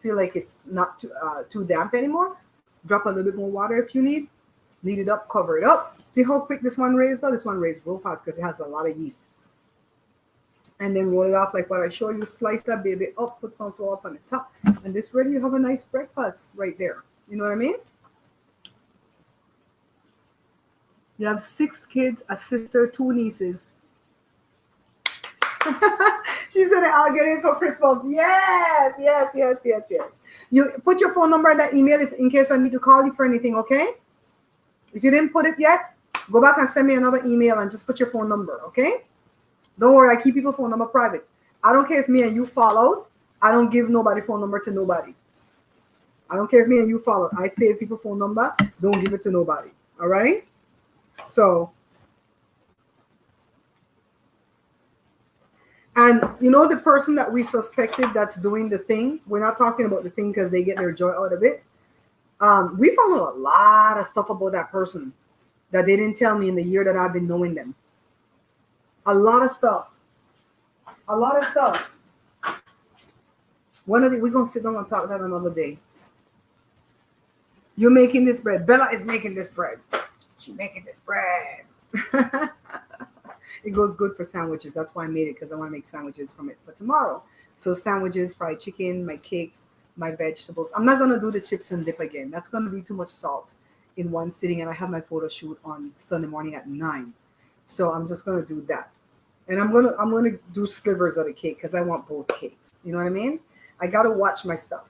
feel like it's not too damp anymore. Drop a little bit more water if you need. Knead it up, cover it up. See how quick this one raised though? This one raised real fast because it has a lot of yeast. And then roll it off like what I show you. Slice that baby up, put some flour up on the top. And this ready, you have a nice breakfast right there. You know what I mean? You have 6 kids, a sister, 2 nieces. She said, I'll get it for Christmas. Yes. You put your phone number in that email in case I need to call you for anything, okay? If you didn't put it yet, go back and send me another email and just put your phone number, okay? Don't worry, I keep people's phone number private. I don't care if me and you fall out. I don't give nobody phone number to nobody. I don't care if me and you fall out. I save people's phone number. Don't give it to nobody, all right? So, and you know the person that we suspected that's doing the thing, we're not talking about the thing because they get their joy out of it. We found out a lot of stuff about that person that they didn't tell me in the year that I've been knowing them. A lot of stuff. We're going to sit down and talk that another day. You're making this bread. Bella is making this bread. She's making this bread. It goes good for sandwiches. That's why I made it, because I want to make sandwiches from it for tomorrow. So sandwiches, fried chicken, my cakes, my vegetables. I'm not going to do the chips and dip again. That's going to be too much salt in one sitting. And I have my photo shoot on Sunday morning at 9. So I'm just going to do that. And I'm gonna do slivers of the cake because I want both cakes. You know what I mean? I got to watch my stuff.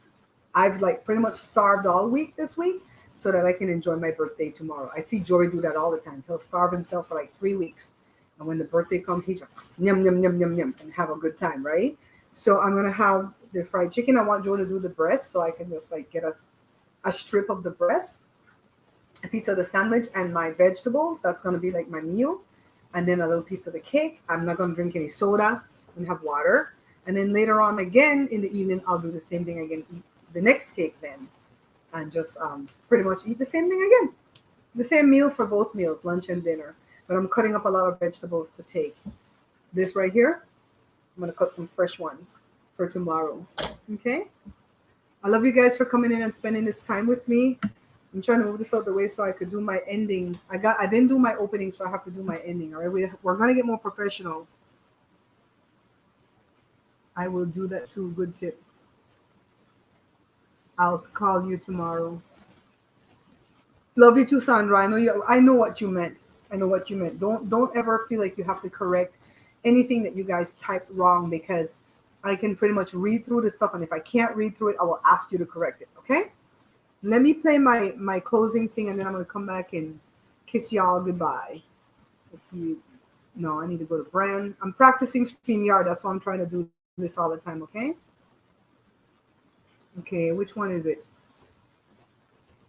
I've like pretty much starved all week this week so that I can enjoy my birthday tomorrow. I see Jory do that all the time. He'll starve himself for like 3 weeks. And when the birthday comes, he just yum, yum, yum, yum, yum, and have a good time, right? So I'm going to have the fried chicken. I want Joe to do the breast so I can just like get us a strip of the breast, a piece of the sandwich, and my vegetables. That's going to be like my meal. And then a little piece of the cake. I'm not going to drink any soda and have water. And then later on again in the evening, I'll do the same thing again, eat the next cake then. And just pretty much eat the same thing again. The same meal for both meals, lunch and dinner. But I'm cutting up a lot of vegetables to take. This right here, I'm going to cut some fresh ones for tomorrow. Okay? I love you guys for coming in and spending this time with me. I'm trying to move this out the way so I could do my ending. I didn't do my opening, so I have to do my ending. All right, we're gonna get more professional. I will do that too. Good tip. I'll call you tomorrow. Love you too, Sandra. I know what you meant. I know what you meant. Don't ever feel like you have to correct anything that you guys typed wrong, because I can pretty much read through the stuff, and if I can't read through it, I will ask you to correct it. Okay? Let me play my closing thing, and then I'm gonna come back and kiss y'all goodbye. Let's see. No, I need to go to brand. I'm practicing StreamYard. That's why I'm trying to do this all the time. Okay? Okay, which one is it?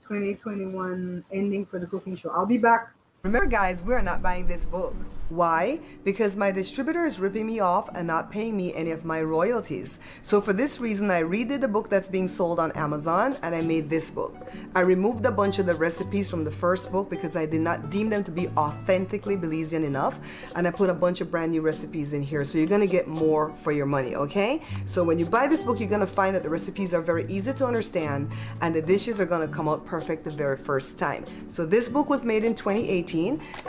2021 ending for the cooking show. I'll be back. Remember, guys, we're not buying this book. Why? Because my distributor is ripping me off and not paying me any of my royalties. So for this reason, I redid the book that's being sold on Amazon, and I made this book. I removed a bunch of the recipes from the first book because I did not deem them to be authentically Belizean enough, and I put a bunch of brand new recipes in here. So you're gonna get more for your money, okay? So when you buy this book, you're gonna find that the recipes are very easy to understand, and the dishes are gonna come out perfect the very first time. So this book was made in 2018.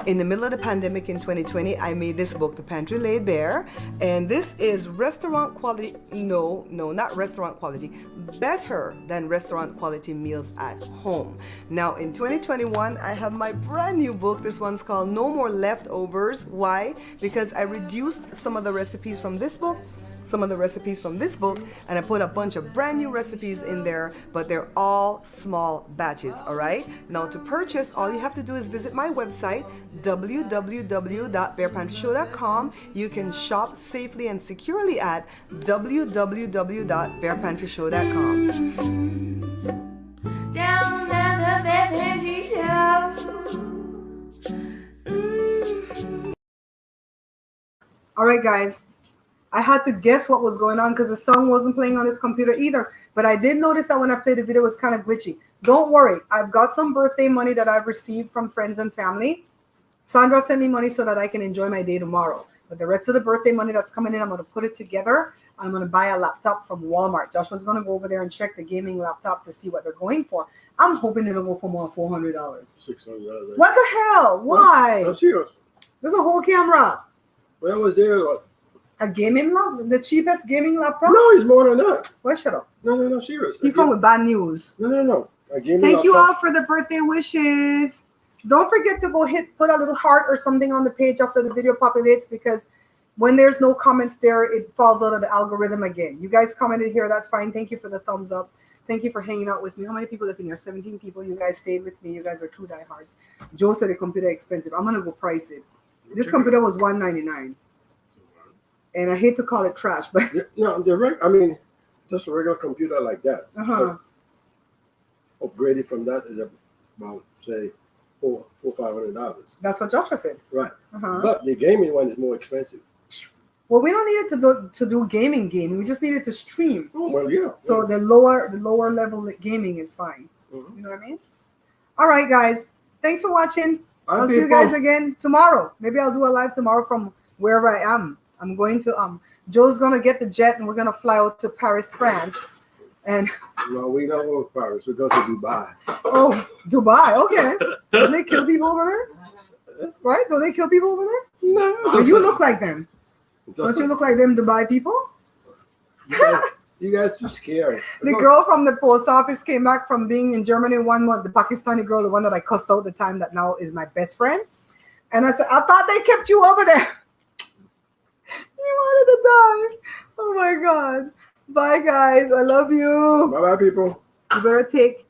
In the middle of the pandemic in 2020, I made this book, The Pantry Laid Bare, and this is restaurant quality. No, not restaurant quality, better than restaurant quality meals at home. Now in 2021, I have my brand new book. This one's called No More Leftovers. Why? Because I reduced some of the recipes from this book, some of the recipes from this book, and I put a bunch of brand new recipes in there, but they're all small batches. All right, now to purchase, all you have to do is visit my website, www.bearpantryshow.com. You can shop safely and securely at www.bearpantryshow.com. Down at the Bear Pantry Show. All right, guys. I had to guess what was going on because the song wasn't playing on this computer either. But I did notice that when I played the video, it was kind of glitchy. Don't worry. I've got some birthday money that I've received from friends and family. Sandra sent me money so that I can enjoy my day tomorrow. But the rest of the birthday money that's coming in, I'm going to put it together. I'm going to buy a laptop from Walmart. Joshua's going to go over there and check the gaming laptop to see what they're going for. I'm hoping it'll go for more than $400. $600. What the hell? Why? I'm serious. There's a whole camera. When I was there, what? A gaming laptop? The cheapest gaming laptop? No, it's more than that. Well, shut up. No, serious. You come with bad news. No. A gaming Thank you laptop. all for the birthday wishes. Don't forget to go put a little heart or something on the page after the video populates, because when there's no comments there, it falls out of the algorithm again. You guys commented here. That's fine. Thank you for the thumbs up. Thank you for hanging out with me. How many people have been here? 17 people. You guys stayed with me. You guys are true diehards. Joe said the computer expensive. I'm going to go price it. This computer was $199. And I hate to call it trash, but No, just a regular computer like that. uh-huh. Upgraded from that is about, say, $500. That's what Joshua said. Right. Uh-huh. But the gaming one is more expensive. Well, we don't need it to do gaming. We just need it to stream. Oh, well, yeah. So the lower level gaming is fine. Mhm. You know what I mean? All right, guys. Thanks for watching. I'll see you people. guys again tomorrow. Maybe I'll do a live tomorrow from wherever I am. I'm going to Joe's gonna get the jet and we're gonna fly out to Paris, France. And No, we don't go to Paris. We go to Dubai. oh, Dubai. Okay. Don't they kill people over there? Right? Don't they kill people over there? No. But you look like them. Don't you look like them Dubai people? You guys are scary. The girl from the post office came back from being in Germany one month, the Pakistani girl, the one that I cussed out the time that now is my best friend. And I said, I thought they kept you over there. You wanted to die. Oh my God. Bye, guys. I love you. Bye-bye, people. You better take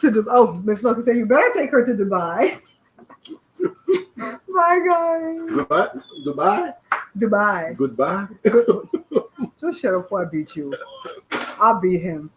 to Dubai. Oh, Miss Loki said you better take her to Dubai. Bye, guys. Dubai? Dubai. Goodbye. Just shut up before I beat you. I'll beat him.